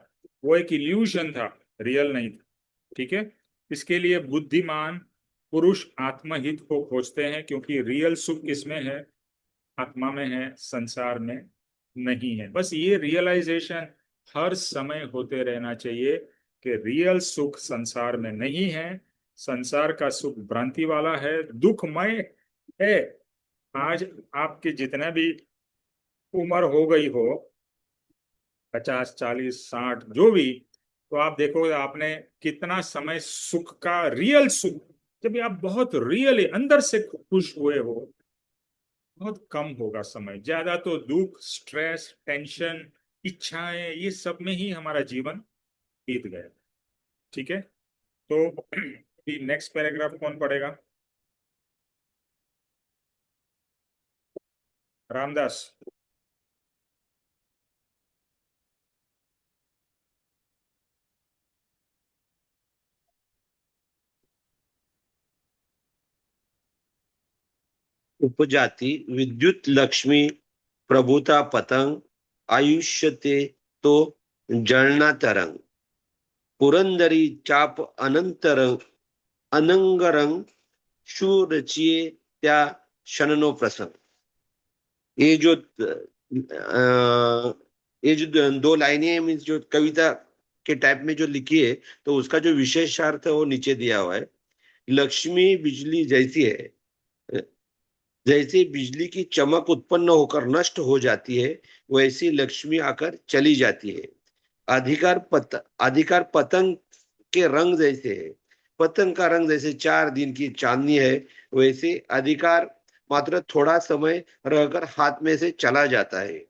वो एक इल्यूशन था, रियल नहीं था। ठीक है। इसके लिए बुद्धिमान पुरुष आत्महित को खोजते हैं, क्योंकि रियल सुख किसमें है, आत्मा में है, संसार में नहीं है। बस ये रियलाइजेशन हर समय होते रहना चाहिए कि रियल सुख संसार में नहीं है। संसार का सुख भ्रांति वाला है, दुखमय है। आज आपके जितने भी उम्र हो गई हो, 50 40 60 जो भी, तो आप देखोगे आपने कितना समय सुख का, रियल सुख, जब भी आप बहुत रियली अंदर से खुश हुए हो, बहुत कम होगा समय। ज्यादा तो दुख, स्ट्रेस, टेंशन, इच्छाएं, ये सब में ही हमारा जीवन बीत गया। ठीक है। तो नेक्स्ट पैराग्राफ कौन पढ़ेगा? रामदास। उपजाति विद्युत लक्ष्मी प्रभुता पतंग आयुष्यते तो जळना तरंग पुरंदरी चाप अनंतरंग अनंगरंग शूरचिये त्या शननो प्रसंग। ये जो ये जो दो लाइनें हैं, मीन्स जो कविता के टाइप में जो लिखी है, तो उसका जो विशेषार्थ है वो नीचे दिया हुआ है। लक्ष्मी बिजली जैसी है, जैसे बिजली की चमक उत्पन्न होकर नष्ट हो जाती है, वैसी लक्ष्मी आकर चली जाती है। अधिकार पतंग के रंग जैसे है। पतंग का रंग जैसे 4 दिन की चांदनी है, वैसे अधिकार मात्र थोड़ा समय रहकर हाथ में से चला जाता है।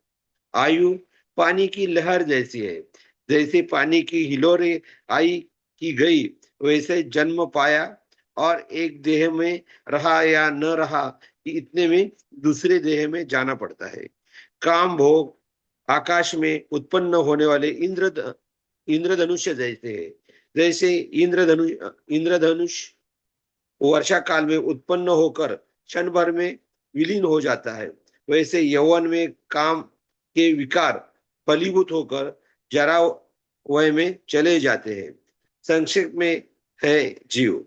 आयु पानी की लहर जैसी है। जैसे पानी की हिलोरे आई की गई, वैसे जन्म पाया और एक देह में रहा या न रहा, इतने में दूसरे देह में जाना पड़ता है। काम भोग आकाश में उत्पन्न होने वाले इंद्रधनुष जैसे है। जैसे इंद्रधनुष वर्षा काल में उत्पन्न होकर क्षण भर में विलीन हो जाता है, वैसे यौवन में काम के विकार फलीभूत होकर जरा वय में चले जाते हैं। संक्षेप में है जीव।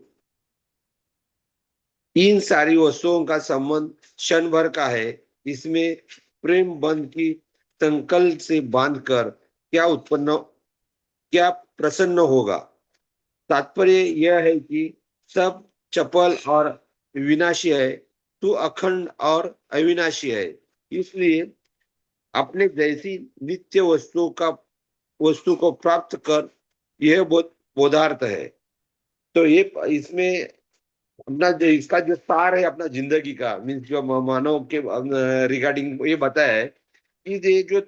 इन सारी वस्तुओं का संबंध क्षण भर का है। इसमें प्रेम बंध की संकल्प से बांधकर क्या प्रसन्न होगा। तात्पर्य यह है कि सब चपल और विनाशी है। तू अखंड और अविनाशी है, इसलिए अपने जैसी नित्य वस्तु को प्राप्त कर, यह बोधार्थ है। तो ये इसमें अपना जो इसका जो सार है अपना जिंदगी का, मीन्स जो मानव के रिगार्डिंग ये बताया है कि ये जो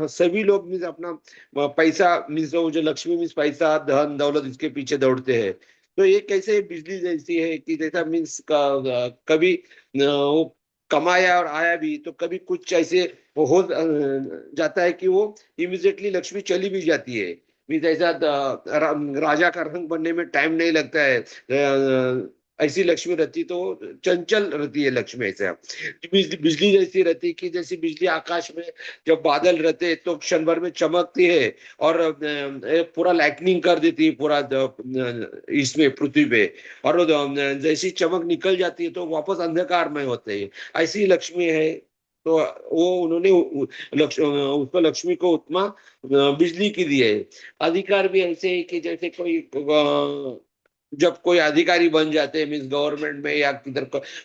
सभी लोग मीन्स अपना पैसा, मीन्स जो लक्ष्मी मीन्स पैसा धन दौलत इसके पीछे दौड़ते हैं। तो ये कैसे बिजली जैसी है कि जैसा मीन्स कभी वो कमाया और आया भी, तो कभी कुछ ऐसे हो जाता है कि वो इमिजिएटली लक्ष्मी चली भी जाती है। मीन्स ऐसा राजा का रंग बनने में टाइम नहीं लगता है। ऐसी लक्ष्मी रहती तो चंचल रहती है लक्ष्मी, ऐसा बिजली जैसी रहती कि जैसी बिजली आकाश में जब बादल रहते तो क्षण भर में चमकती है और पूरा लाइटनिंग कर देती है पूरा इसमें पृथ्वी पे, और जैसी चमक निकल जाती है तो वापस अंधकार में होते हैं। ऐसी लक्ष्मी है। तो वो उन्होंने उसको लक्ष्मी को उपमा बिजली की दी है। अधिकार भी ऐसे है कि जैसे कोई जब कोई अधिकारी बन जाते हैं मीन्स गवर्नमेंट में या किधर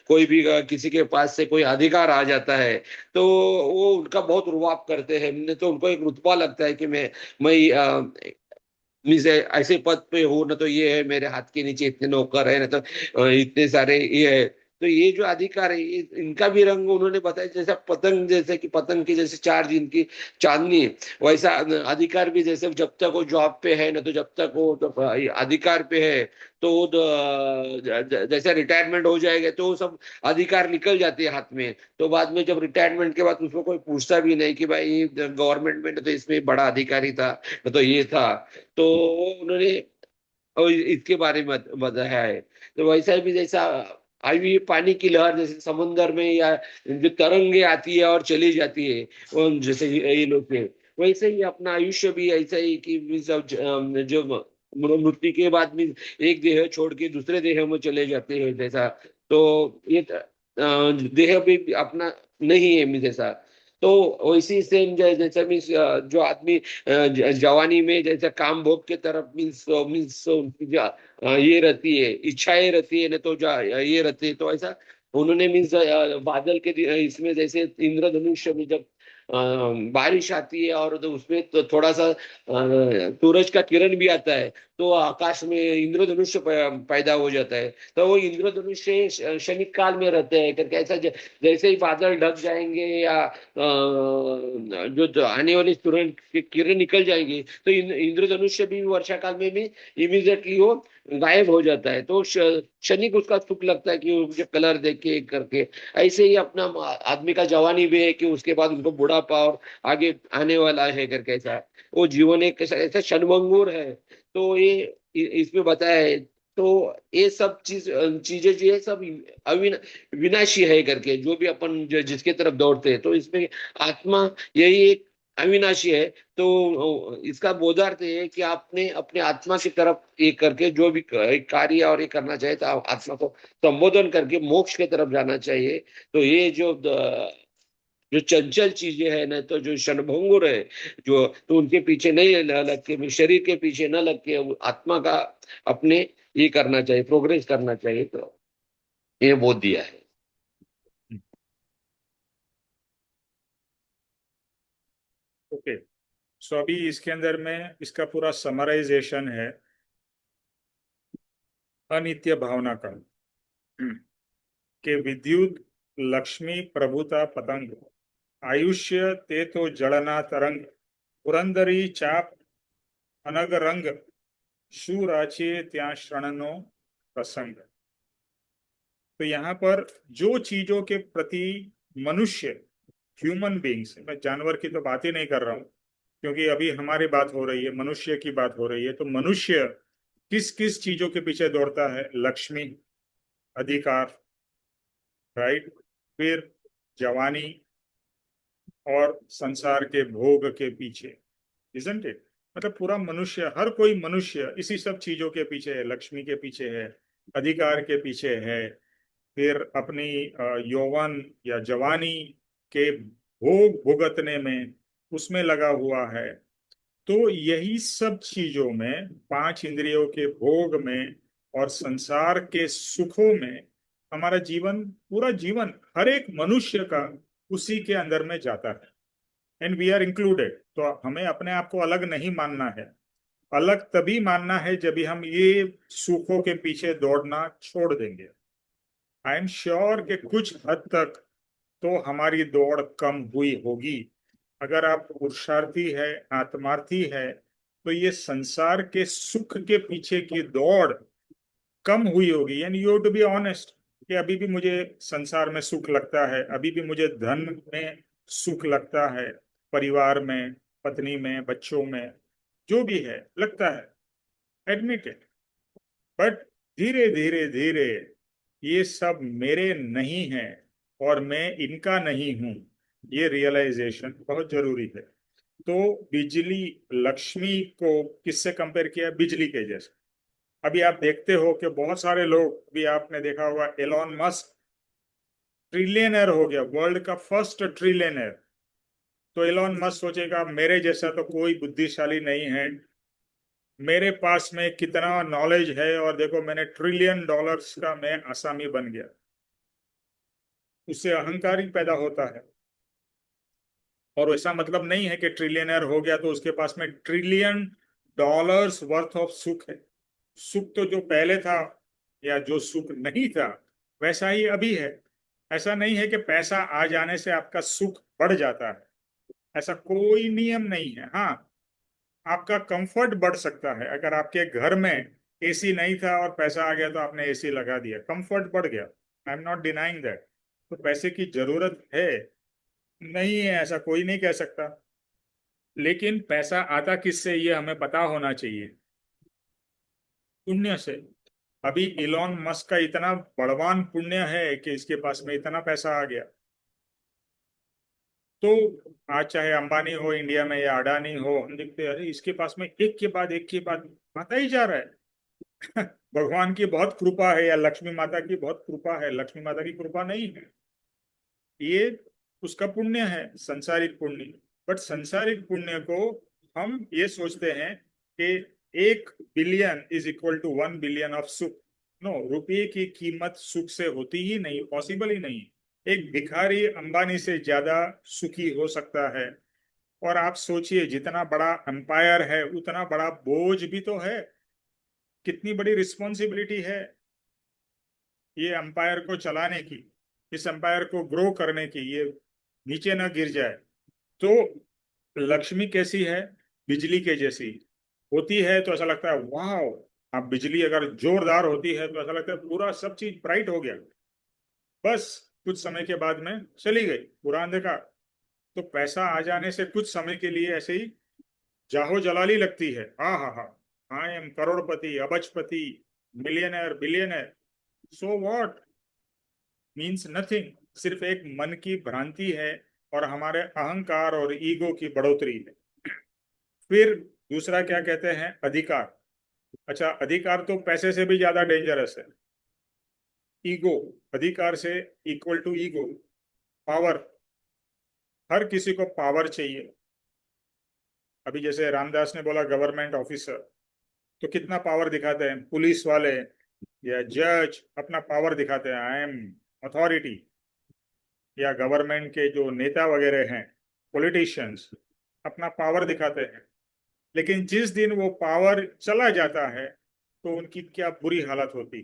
कोई भी किसी के पास से कोई अधिकार आ जाता है, तो वो उनका बहुत रुआब करते हैं। हमने तो उनको एक रुतबा लगता है कि मैं मीन्स ऐसे पद पे हूँ ना, तो ये है मेरे हाथ के नीचे इतने नौकर है ना, तो इतने सारे ये है। तो ये जो अधिकार है इनका भी रंग उन्होंने बताया, जैसा पतंग, जैसे कि पतंग की जैसे 4 दिन की चांदनी है, वैसा अधिकार भी जैसे जब तक वो जॉब पे है ना, तो जब तक वो तो अधिकार पे है, तो वो जैसे रिटायरमेंट हो जाएगा तो वो सब अधिकार निकल जाते हैं हाथ में। तो बाद में जब रिटायरमेंट के बाद उसको कोई पूछता भी नहीं कि भाई गवर्नमेंट में तो इसमें बड़ा अधिकारी था, तो ये था। तो उन्होंने और इसके बारे में बताया है। तो वैसा भी जैसा आई हुई पानी की लहर जैसे समुन्द्र में, या जो तरंगे आती है और चली जाती है, वो जैसे ये लोग थे, वैसे ही अपना आयुष्य भी ऐसा ही कि सब जो मृत्यु के बाद भी एक देह छोड़ के दूसरे देह में चले जाते हैं जैसा। तो ये देह भी अपना नहीं है जैसा। तो वैसी सेम जैसा मीन्स जो आदमी जवानी में जैसे काम भोग के तरफ मीन्स मीन्स ये रहती है, इच्छाएं रहती है ना, तो जो ये रहती है, तो ऐसा उन्होंने मीन्स बादल के इसमें जैसे इंद्रधनुष्य में जब बारिश आती है और तो उसमें तो थोड़ा सा सूरज का किरण भी आता है, तो आकाश में इंद्रधनुष्य पैदा हो जाता है। तो वो इंद्रधनुष्य क्षणिक काल में रहते हैं करके ऐसा जैसे ही बादल ढक जाएंगे या जो आने वाली सूरज की किरण निकल जाएंगी, तो इंद्रधनुष्य भी वर्षा काल में भी इमीडिएटली वो गायब हो जाता है। तो क्षणिक उसका सुख लगता है कि मुझे कलर देख के करके। ऐसे ही अपना आदमी का जवानी भी है कि उसके बाद उनको बुढ़ापा और आगे आने वाला है करके, ऐसा वो जीवन एक ऐसा क्षणभंगुर है। तो ये इसमें बताया है। तो ये सब चीजें जो है सब विनाशी है करके, जो भी अपन जिसके तरफ दौड़ते हैं, तो इसमें आत्मा यही एक अविनाशी है। तो इसका बोधार्थ ये है कि आपने अपने आत्मा की तरफ ये करके जो भी कार्य और ये करना चाहिए, तो आत्मा को संबोधन करके मोक्ष की तरफ जाना चाहिए। तो ये जो चंचल चीजें है ना, तो जो क्षणभंगुर है, जो तो उनके पीछे नहीं लग के, शरीर के पीछे न लग के आत्मा का अपने ये करना चाहिए, प्रोग्रेस करना चाहिए। तो ये बोध दिया है। ओके, सो अभी इसके अंदर में इसका पूरा समराइजेशन है अनित्य भावना का। कि विद्युत लक्ष्मी प्रभुता पतंग, आयुष्य ते तो जड़ना तरंग, पुरंदरी चाप अनग रंग, शू राचे त्या श्रणनो प्रसंग। तो यहाँ पर जो चीजों के प्रति मनुष्य, ह्यूमन बींग्स, मैं जानवर की तो बात ही नहीं कर रहा हूँ क्योंकि अभी हमारी बात हो रही है, मनुष्य की बात हो रही है। तो मनुष्य किस किस चीजों के पीछे दौड़ता है? लक्ष्मी, अधिकार, राइट, फिर जवानी और संसार के भोग के पीछे, इजंट इट? मतलब पूरा मनुष्य, हर कोई मनुष्य इसी सब चीजों के पीछे है, लक्ष्मी के पीछे है, अधिकार के पीछे है, फिर अपनी यौवन या जवानी के भोग भुगतने में उसमें लगा हुआ है। तो यही सब चीजों में, 5 इंद्रियों के भोग में और संसार के सुखों में हमारा जीवन, पूरा जीवन, हर एक मनुष्य का उसी के अंदर में जाता है, एंड वी आर इंक्लूडेड। तो हमें अपने आप को अलग नहीं मानना है। अलग तभी मानना है जब भी हम ये सुखों के पीछे दौड़ना छोड़ देंगे। आई एम श्योर कि कुछ हद तक तो हमारी दौड़ कम हुई होगी। अगर आप पुरुषार्थी है, आत्मार्थी है, तो ये संसार के सुख के पीछे की दौड़ कम हुई होगी। And you to be honest कि अभी भी मुझे संसार में सुख लगता है, अभी भी मुझे धन में सुख लगता है, परिवार में, पत्नी में, बच्चों में, जो भी है लगता है, एडमिट इट। बट धीरे धीरे धीरे ये सब मेरे नहीं है और मैं इनका नहीं हूं, ये रियलाइजेशन बहुत जरूरी है। तो बिजली, लक्ष्मी को किससे कंपेयर किया? बिजली के जैसे। अभी आप देखते हो कि बहुत सारे लोग, भी आपने देखा होगा, एलॉन मस्क ट्रिलियनर हो गया, वर्ल्ड का फर्स्ट ट्रिलियनर। तो एलॉन मस्क सोचेगा मेरे जैसा तो कोई बुद्धिशाली नहीं है, मेरे पास में कितना नॉलेज है, और देखो मैंने $1 ट्रिलियन का मैं आसामी बन गया। उससे अहंकार ही पैदा होता है। और ऐसा मतलब नहीं है कि ट्रिलियनर हो गया तो उसके पास में $1 ट्रिलियन वर्थ ऑफ सुख है। सुख तो जो पहले था, या जो सुख नहीं था, वैसा ही अभी है। ऐसा नहीं है कि पैसा आ जाने से आपका सुख बढ़ जाता है, ऐसा कोई नियम नहीं है। हाँ, आपका कंफर्ट बढ़ सकता है। अगर आपके घर में एसी नहीं था और पैसा आ गया तो आपने एसी लगा दिया, कंफर्ट बढ़ गया। I am not denying that. तो पैसे की जरूरत है, नहीं है ऐसा कोई नहीं कह सकता। लेकिन पैसा आता किससे, ये हमें पता होना चाहिए। पुण्य से। अभी इलॉन मस्क का इतना बलवान पुण्य है कि इसके पास में इतना पैसा आ गया। तो आज चाहे अंबानी हो इंडिया में या अडानी हो, हम देखते हैं अरे इसके पास में एक के बाद एक के बाद आता ही जा रहा है। भगवान की बहुत कृपा है, या लक्ष्मी माता की बहुत कृपा है। लक्ष्मी माता की कृपा नहीं है, ये उसका पुण्य है, संसारिक पुण्य। बट संसारिक पुण्य को हम ये सोचते हैं कि 1 billion is equal to 1 billion of सुख। नो, रुपये की कीमत सुख से होती ही नहीं, पॉसिबल ही नहीं। एक भिखारी अंबानी से ज्यादा सुखी हो सकता है। और आप सोचिए, जितना बड़ा एम्पायर है उतना बड़ा बोझ भी तो है। कितनी बड़ी रिस्पॉन्सिबिलिटी है ये एम्पायर को चलाने की, इस एम्पायर को ग्रो करने की, ये नीचे ना गिर जाए। तो लक्ष्मी कैसी है? बिजली के जैसी होती है तो ऐसा लगता है वाह। अब बिजली अगर जोरदार होती है तो ऐसा लगता है पूरा सब चीज ब्राइट हो गया, बस कुछ समय के बाद में चली गई पूरा अंधकार। तो पैसा आ जाने से कुछ समय के लिए ऐसे ही जाहो जलाली लगती है। हाँ हाँ हाँ, आई एम करोड़पति, अबजपति, millionaire, billionaire. So what, means nothing. सिर्फ एक मन की भ्रांति है और हमारे अहंकार और ईगो की बढ़ोतरी है। फिर दूसरा क्या कहते हैं? अधिकार। अच्छा, अधिकार तो पैसे से भी ज्यादा डेंजरस है। ईगो, अधिकार से इक्वल टू ईगो, पावर। हर किसी को पावर चाहिए। अभी जैसे रामदास ने बोला गवर्नमेंट ऑफिसर, तो कितना पावर दिखाते हैं। पुलिस वाले या जज अपना पावर दिखाते हैं, आई एम अथॉरिटी। या गवर्नमेंट के जो नेता वगैरह हैं, पॉलिटिशियंस, अपना पावर दिखाते हैं। लेकिन जिस दिन वो पावर चला जाता है तो उनकी क्या बुरी हालत होती।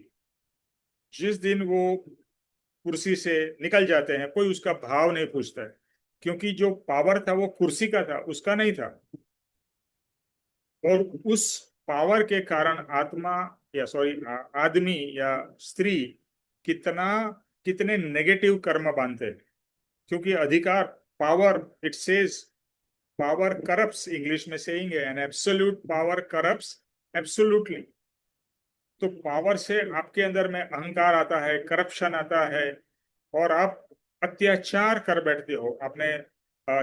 जिस दिन वो कुर्सी से निकल जाते हैं कोई उसका भाव नहीं पूछता है, क्योंकि जो पावर था वो कुर्सी का था, उसका नहीं था। और उस पावर के कारण आत्मा, या सॉरी आदमी या स्त्री कितना, कितने नेगेटिव कर्म बांधते हैं। क्योंकि अधिकार, power, it says power corrupts, English में सेइंग है, an absolute power corrupts absolutely. तो पावर से आपके अंदर में अहंकार आता है, करप्शन आता है, और आप अत्याचार कर बैठते हो। आपने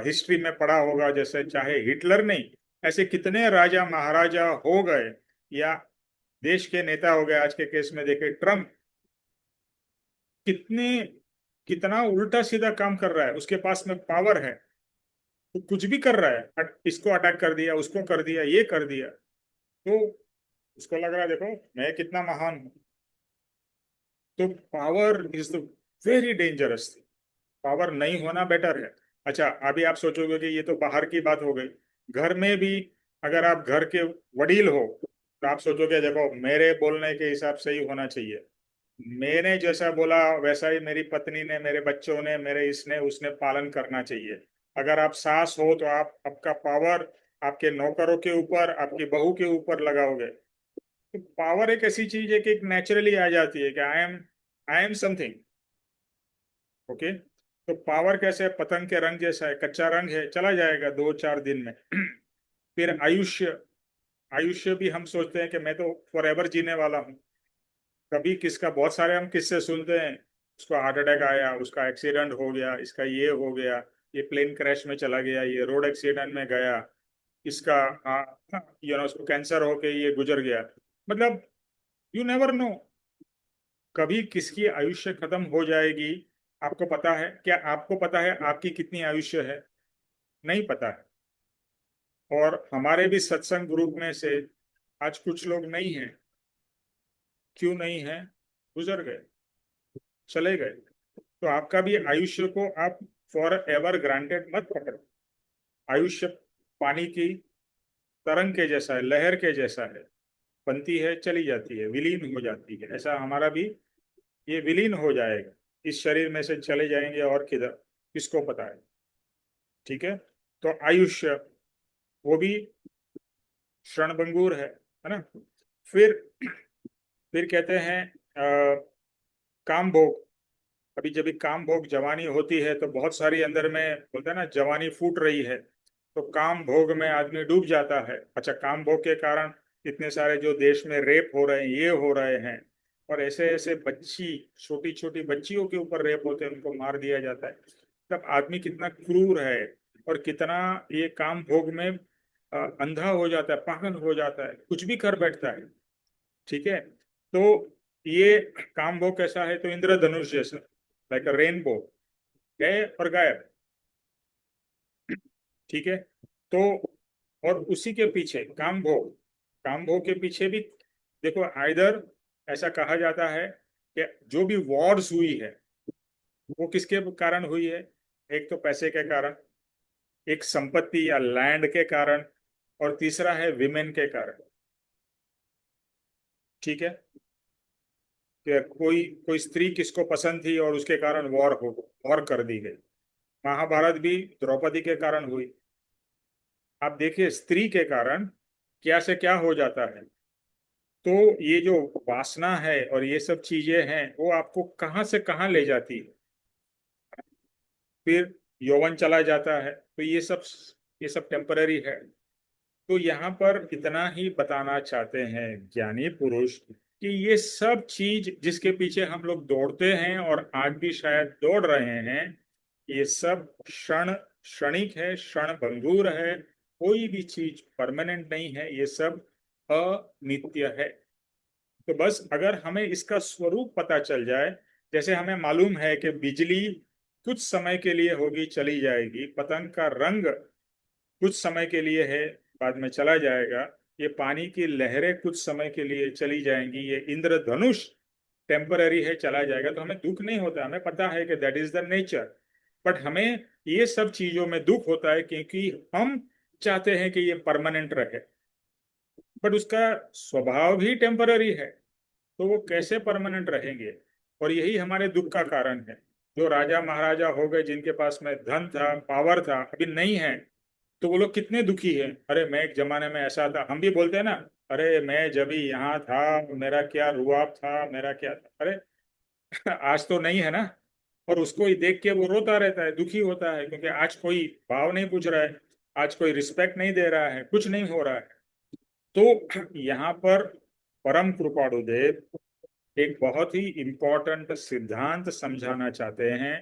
हिस्ट्री में पढ़ा होगा, जैसे चाहे हिटलर नहीं, ऐसे कितने राजा महाराजा हो गए, या देश के नेता हो गए। आज के केस में देखे ट्रम्प, कितने, कितना उल्टा सीधा काम कर रहा है। उसके पास में पावर है तो कुछ भी कर रहा है, इसको अटैक कर दिया, उसको कर दिया, ये कर दिया। तो उसको लग रहा है देखो मैं कितना महान हूं। तो power is the very dangerous thing. Power नहीं होना बेटर है। अच्छा, अभी आप सोचोगे कि ये तो बाहर की बात हो गई, घर में भी अगर आप घर के वडील हो तो आप सोचोगे देखो मेरे बोलने के हिसाब से ही होना चाहिए, मैंने जैसा बोला वैसा ही मेरी पत्नी ने, मेरे बच्चों ने, मेरे इसने उसने पालन करना चाहिए। अगर आप सास हो तो आप आपका पावर आपके नौकरों के ऊपर, आपकी बहू के ऊपर लगाओगे। तो पावर एक ऐसी चीज है कि एक नेचुरली आ जाती है कि आई एम समथिंग। ओके, तो पावर कैसे है? पतंग के रंग जैसा है, कच्चा रंग है, चला जाएगा 2-4 दिन में। फिर आयुष्य, आयुष्य भी हम सोचते हैं कि मैं तो फॉर एवर जीने वाला हूँ। कभी किसका, बहुत सारे हम किस्से सुनते हैं, उसको हार्ट अटैक आया, उसका एक्सीडेंट हो गया, इसका ये हो गया, ये प्लेन क्रैश में चला गया, ये रोड एक्सीडेंट में गया, इसका उसको कैंसर होके ये गुजर गया। मतलब यू नेवर नो, कभी किसकी आयुष्य खत्म हो जाएगी। आपको पता है क्या? आपको पता है आपकी कितनी आयुष्य है? नहीं पता है। और हमारे भी सत्संग ग्रुप में से आज कुछ लोग नहीं हैं। क्यों नहीं है? गुजर गए, चले गए। तो आपका भी आयुष्य को आप फॉर एवर ग्रांटेड मत पकड़ो। आयुष्य पानी की तरंग के जैसा है, लहर के जैसा है, बनती है चली जाती है, विलीन हो जाती है। ऐसा हमारा भी ये विलीन हो जाएगा, इस शरीर में से चले जाएंगे और किधर, किसको पता है। ठीक है, तो आयुष्य वो भी क्षणभंगुर है ना। फिर फिर कहते हैं काम भोग। अभी जब भी काम भोग जवानी होती है तो बहुत सारी अंदर में बोलते हैं ना, जवानी फूट रही है, तो काम भोग में आदमी डूब जाता है। अच्छा, काम भोग के कारण इतने सारे जो देश में रेप हो रहे हैं, ये हो रहे हैं, और ऐसे ऐसे बच्ची, छोटी छोटी बच्चियों के ऊपर रेप होते हैं, उनको मार दिया जाता है। तब आदमी कितना क्रूर है और कितना ये काम भोग में अंधा हो जाता है, पागल हो जाता है, कुछ भी कर बैठता है। ठीक है, तो ये काम भोग कैसा है? तो इंद्रधनुष जैसा, लाइक अ रेनबो, गए और गायब। ठीक है, तो और उसी के पीछे काम भोग, काम भोग के पीछे भी देखो, आइदर ऐसा कहा जाता है कि जो भी वॉर्स हुई है वो किसके कारण हुई है? एक तो पैसे के कारण, एक संपत्ति या लैंड के कारण, और तीसरा है विमेन के कारण। ठीक है, कि कोई कोई स्त्री किसको पसंद थी और उसके कारण वॉर कर दी गई। महाभारत भी द्रौपदी के कारण हुई। आप देखिए स्त्री के कारण क्या से क्या हो जाता है। तो ये जो वासना है और ये सब चीजें हैं वो आपको कहाँ से कहाँ ले जाती है। फिर यौवन चला जाता है, तो ये सब टेम्पररी है। तो यहाँ पर इतना ही बताना चाहते हैं ज्ञानी पुरुष कि ये सब चीज जिसके पीछे हम लोग दौड़ते हैं और आज भी शायद दौड़ रहे हैं, ये सब क्षणिक है, क्षण भंगुर है। कोई भी चीज परमानेंट नहीं है, ये सब अनित्य है। तो बस अगर हमें इसका स्वरूप पता चल जाए, जैसे हमें मालूम है कि बिजली कुछ समय के लिए होगी, चली जाएगी, पतंग का रंग कुछ समय के लिए है, बाद में चला जाएगा, ये पानी की लहरें कुछ समय के लिए चली जाएंगी, ये इंद्रधनुष टेम्पररी है, चला जाएगा। तो हमें दुख नहीं होता, हमें पता है कि that is the nature. But हमें ये सब चीजों में दुख होता है क्योंकि हम चाहते हैं कि ये परमानेंट रहे, बट उसका स्वभाव भी टेम्पररी है, तो वो कैसे परमानेंट रहेंगे? और यही हमारे दुख का कारण है। जो राजा महाराजा हो गए, जिनके पास में धन था, पावर था, अभी नहीं है, तो वो लोग कितने दुखी हैं। अरे मैं एक जमाने में ऐसा था, हम भी बोलते हैं ना, अरे मैं जब भी यहाँ था, मेरा क्या रुआब था, मेरा क्या था। अरे आज तो नहीं है ना। और उसको ही देख के वो रोता रहता है, दुखी होता है, क्योंकि आज कोई भाव नहीं पूछ रहा है, आज कोई रिस्पेक्ट नहीं दे रहा है, कुछ नहीं हो रहा है। तो यहाँ पर परम कृपाणुदेव एक बहुत ही इंपॉर्टेंट सिद्धांत समझाना चाहते हैं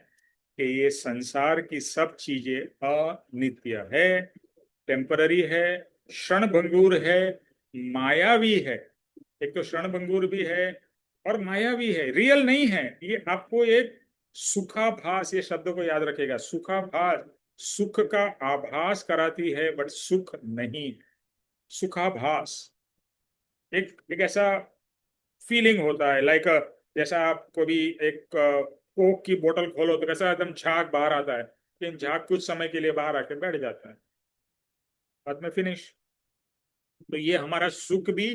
कि ये संसार की सब चीजें अनित्य है, टेम्पररी है, क्षणभंगुर है, मायावी है। एक तो क्षणभंगुर भी है और मायावी है, रियल नहीं है। ये आपको एक सुखाभास, ये शब्द को याद रखेगा, सुखाभास, सुख का आभास कराती है, बट सुख नहीं। सुखाभास एक एक ऐसा फीलिंग होता है, लाइक जैसा आप कभी एक कोक की बोतल खोलो तो कैसा एकदम झाग बाहर आता है, लेकिन झाग कुछ समय के लिए बाहर आके बैठ जाता है, बाद में फिनिश। तो ये हमारा सुख भी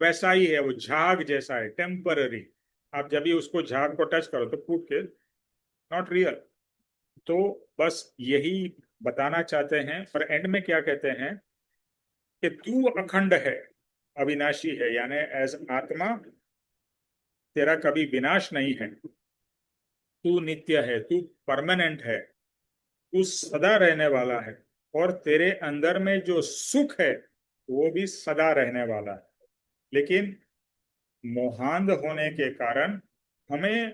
वैसा ही है, वो झाग जैसा है, टेम्पररी। आप जब भी उसको झाग को टच करो तो फूट के, नॉट रियल। तो बस यही बताना चाहते हैं। और एंड में क्या कहते हैं कि तू अखंड है, अविनाशी है, यानी एज आत्मा तेरा कभी विनाश नहीं है। तू नित्य है, तू परमानेंट है, तू सदा रहने वाला है। और तेरे अंदर में जो सुख है वो भी सदा रहने वाला है। लेकिन मोहांध होने के कारण हमें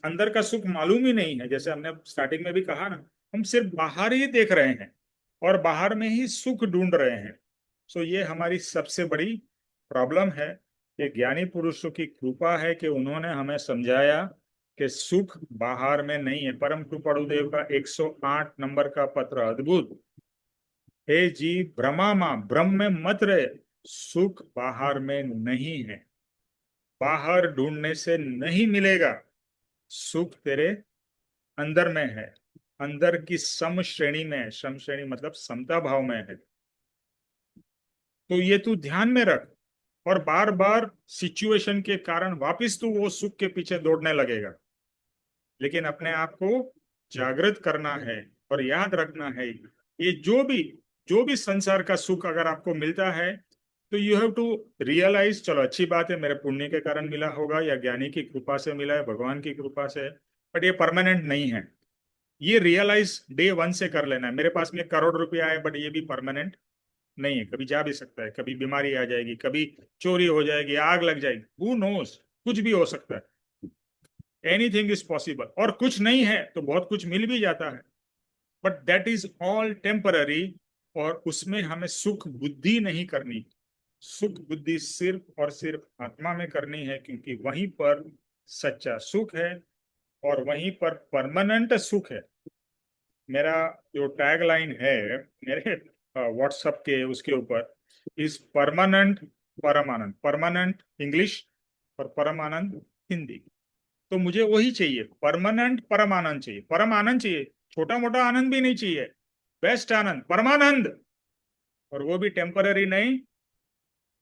अंदर का सुख मालूम ही नहीं है। जैसे हमने स्टार्टिंग में भी कहा ना, हम सिर्फ बाहर ही देख रहे हैं और बाहर में ही सुख ढूंढ रहे हैं। सो ये हमारी सबसे बड़ी प्रॉब्लम है। कि ज्ञानी पुरुषों की कृपा है कि उन्होंने हमें समझाया कि सुख बाहर में नहीं है। परम कृपाणुदेव का 108 नंबर का पत्र अद्भुत। हे जी भ्रमा मां, भ्रम में मत रहे, सुख बाहर में नहीं है, बाहर ढूंढने से नहीं मिलेगा। सुख तेरे अंदर में है, अंदर की सम श्रेणी में है। सम श्रेणी मतलब समता भाव में है। तो ये तू ध्यान में रख, और बार बार सिचुएशन के कारण वापस तू वो सुख के पीछे दौड़ने लगेगा। लेकिन अपने आप को जागृत करना है और याद रखना है, ये जो भी संसार का सुख अगर आपको मिलता है तो यू हैव टू रियलाइज, चलो अच्छी बात है, मेरे पुण्य के कारण मिला होगा या ज्ञानी की कृपा से मिला है, भगवान की कृपा से, बट ये परमानेंट नहीं है। ये रियलाइज डे वन से कर लेना है। मेरे पास में 1 करोड़ रुपया है, बट ये भी परमानेंट नहीं है, कभी जा भी सकता है, कभी बीमारी आ जाएगी, कभी चोरी हो जाएगी, आग लग जाएगी, हु नोस, कुछ भी हो सकता है। Anything is possible. और कुछ नहीं है तो बहुत कुछ मिल भी जाता है, but that is all temporary. और उसमें हमें सुख बुद्धि नहीं करनी। सुख बुद्धि सिर्फ और सिर्फ आत्मा में करनी है, क्योंकि वहीं पर सच्चा सुख है और वहीं पर परमानेंट सुख है। मेरा जो टैग लाइन है मेरे व्हाट्सएप के उसके ऊपर, इस परमानेंट परमानंद, परमानेंट इंग्लिश और परमानंद हिंदी। तो मुझे वही चाहिए, परमानेंट परम आनंद चाहिए, परम आनंद चाहिए, छोटा मोटा आनंद भी नहीं चाहिए, बेस्ट आनंद, परमानंद। और वो भी टेम्पररी नहीं,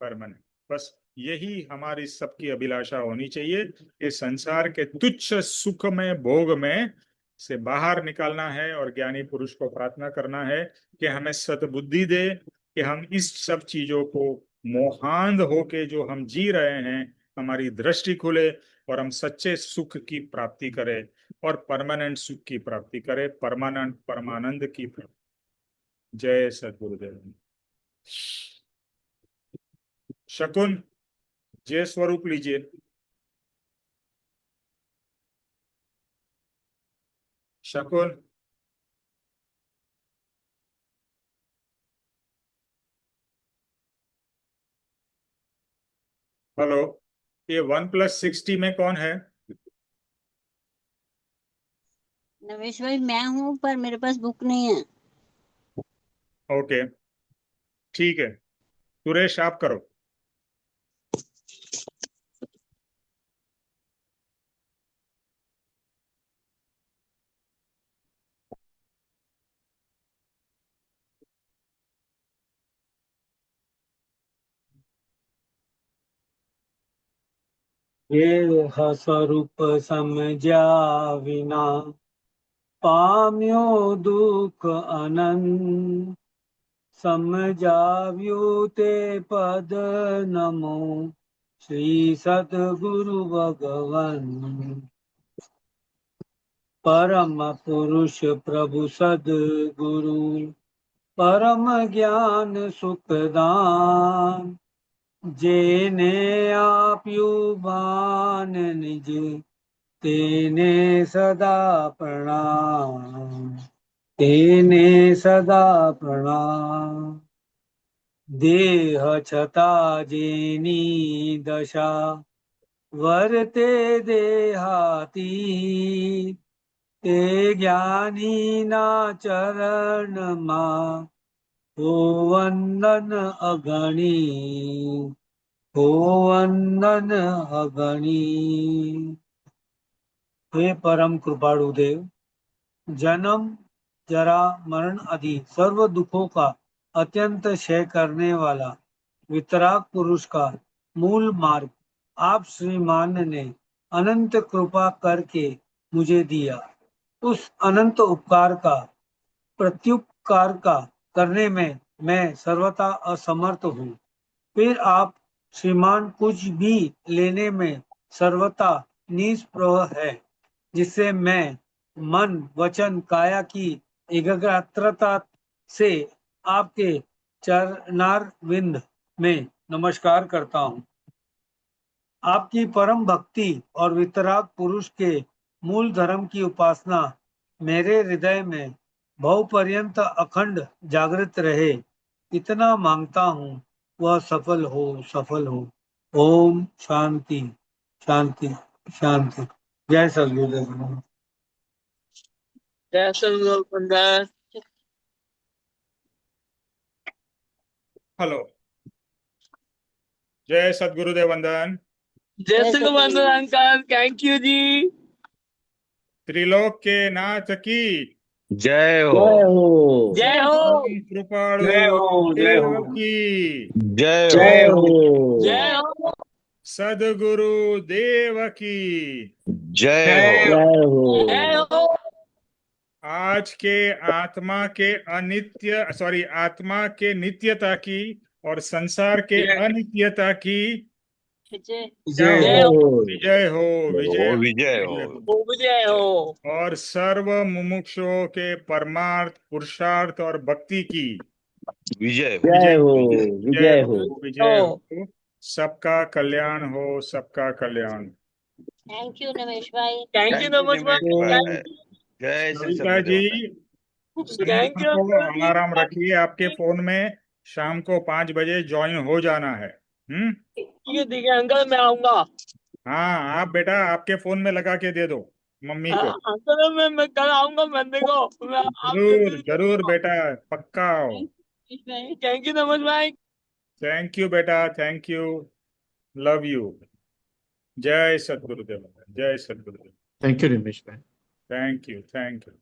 परमानेंट। बस यही हमारी सबकी अभिलाषा होनी चाहिए। इस संसार के तुच्छ सुख में, भोग में से बाहर निकालना है और ज्ञानी पुरुष को प्रार्थना करना है कि हमें सद्बुद्धि दे, कि हम इस सब चीजों को मोहांध होके जो हम जी रहे हैं, हमारी दृष्टि खुले और हम सच्चे सुख की प्राप्ति करें और परमानेंट सुख की प्राप्ति करें, परमानेंट परमानंद की प्राप्ति। जय सद्गुरुदेव। शकुन, जय स्वरूप लीजिए। शकुन, हेलो। ये 1+60 में कौन है? नवेश भाई मैं हूँ, पर मेरे पास बुक नहीं है। ओके, ठीक है, सुरेश आप करो। ये स्वरूप समझा विना पाम्यो दुख अनंत, समझाव्यो ते पद नमो श्री सद्गुरु भगवन। परम पुरुष प्रभु सद्गुरु, परम ज्ञान सुखदान, जेने आप्यु भान निज, तेने सदा प्रणाम, तेने सदा प्रणाम। देह छता जेनी दशा, वर्ते देहाती, ते ज्ञानी ना चरण मा, हो वंदन अगणी। हो वंदन अगणी। हे परम कृपाळु देव, जन्म जरा मरण आदि सर्व दुखों का अत्यंत क्षय करने वाला वितराग पुरुष का मूल मार्ग आप श्रीमान ने अनंत कृपा करके मुझे दिया। उस अनंत उपकार का प्रत्युपकार का करने में मैं सर्वथा असमर्थ हूँ। फिर आप श्रीमान कुछ भी लेने में सर्वथा निष्प्रभ है, जिससे मैं मन वचन काया की एकाग्रता से आपके चरणारविंद में नमस्कार करता हूँ। आपकी परम भक्ति और वितराग पुरुष के मूल धर्म की उपासना मेरे हृदय में भव पर्यंत अखंड जागृत रहे, इतना मांगता हूँ। वह सफल हो, सफल हो। ओम शांति शांति शांति। जय सद्गुरुदेव। जय सद्गुरुदेव। हेलो। जय सद्गुरुदेव वंदन। जय सद्गुरुदेव अंकल, थैंक यू जी। त्रिलोक के नाथ की जय हो। जय हो। परम कृपाळु जय हो, जय हो। देव की जय जय हो। हो, जय हो। सद्गुरु देव की जय जय हो। जय हो। आज के आत्मा के नित्यता की और संसार के जय अनित्यता की विजय क्या जय हो? हो। विजय हो, विजय हो, विजय हो। विजय हो। जय हो। और सर्व मुमुक्षुओं के परमार्थ पुरुषार्थ और भक्ति की विजय हो। विजय हो, विजय विजय हो। हो, विजय हो। सबका कल्याण हो, सबका कल्याण। थैंक यू नमेश भाई। थैंक यू नमस्कार। जय श्री सविता जी, सद्गुरुदेव। थैंक शाम यू को अंकल अलार्म रखिए आपके जी। फोन में, शाम को 5 बजे ज्वाइन हो जाना है। ठीक है अंकल, मैं आऊंगा। हाँ, आप बेटा आपके फोन में लगा के दे दो मम्मी को। अंकल मैं कल आऊंगा मंदिर को। मैं आप जरूर जरूर बेटा, पक्का आओ। थैंक यू नमस्कार भाई। थैंक यू बेटा, थैंक यू, लव यू। जय सद्गुरुदेव, जय सद्गुरुदेव। थैंक यू रमेश भाई। Thank you, thank you.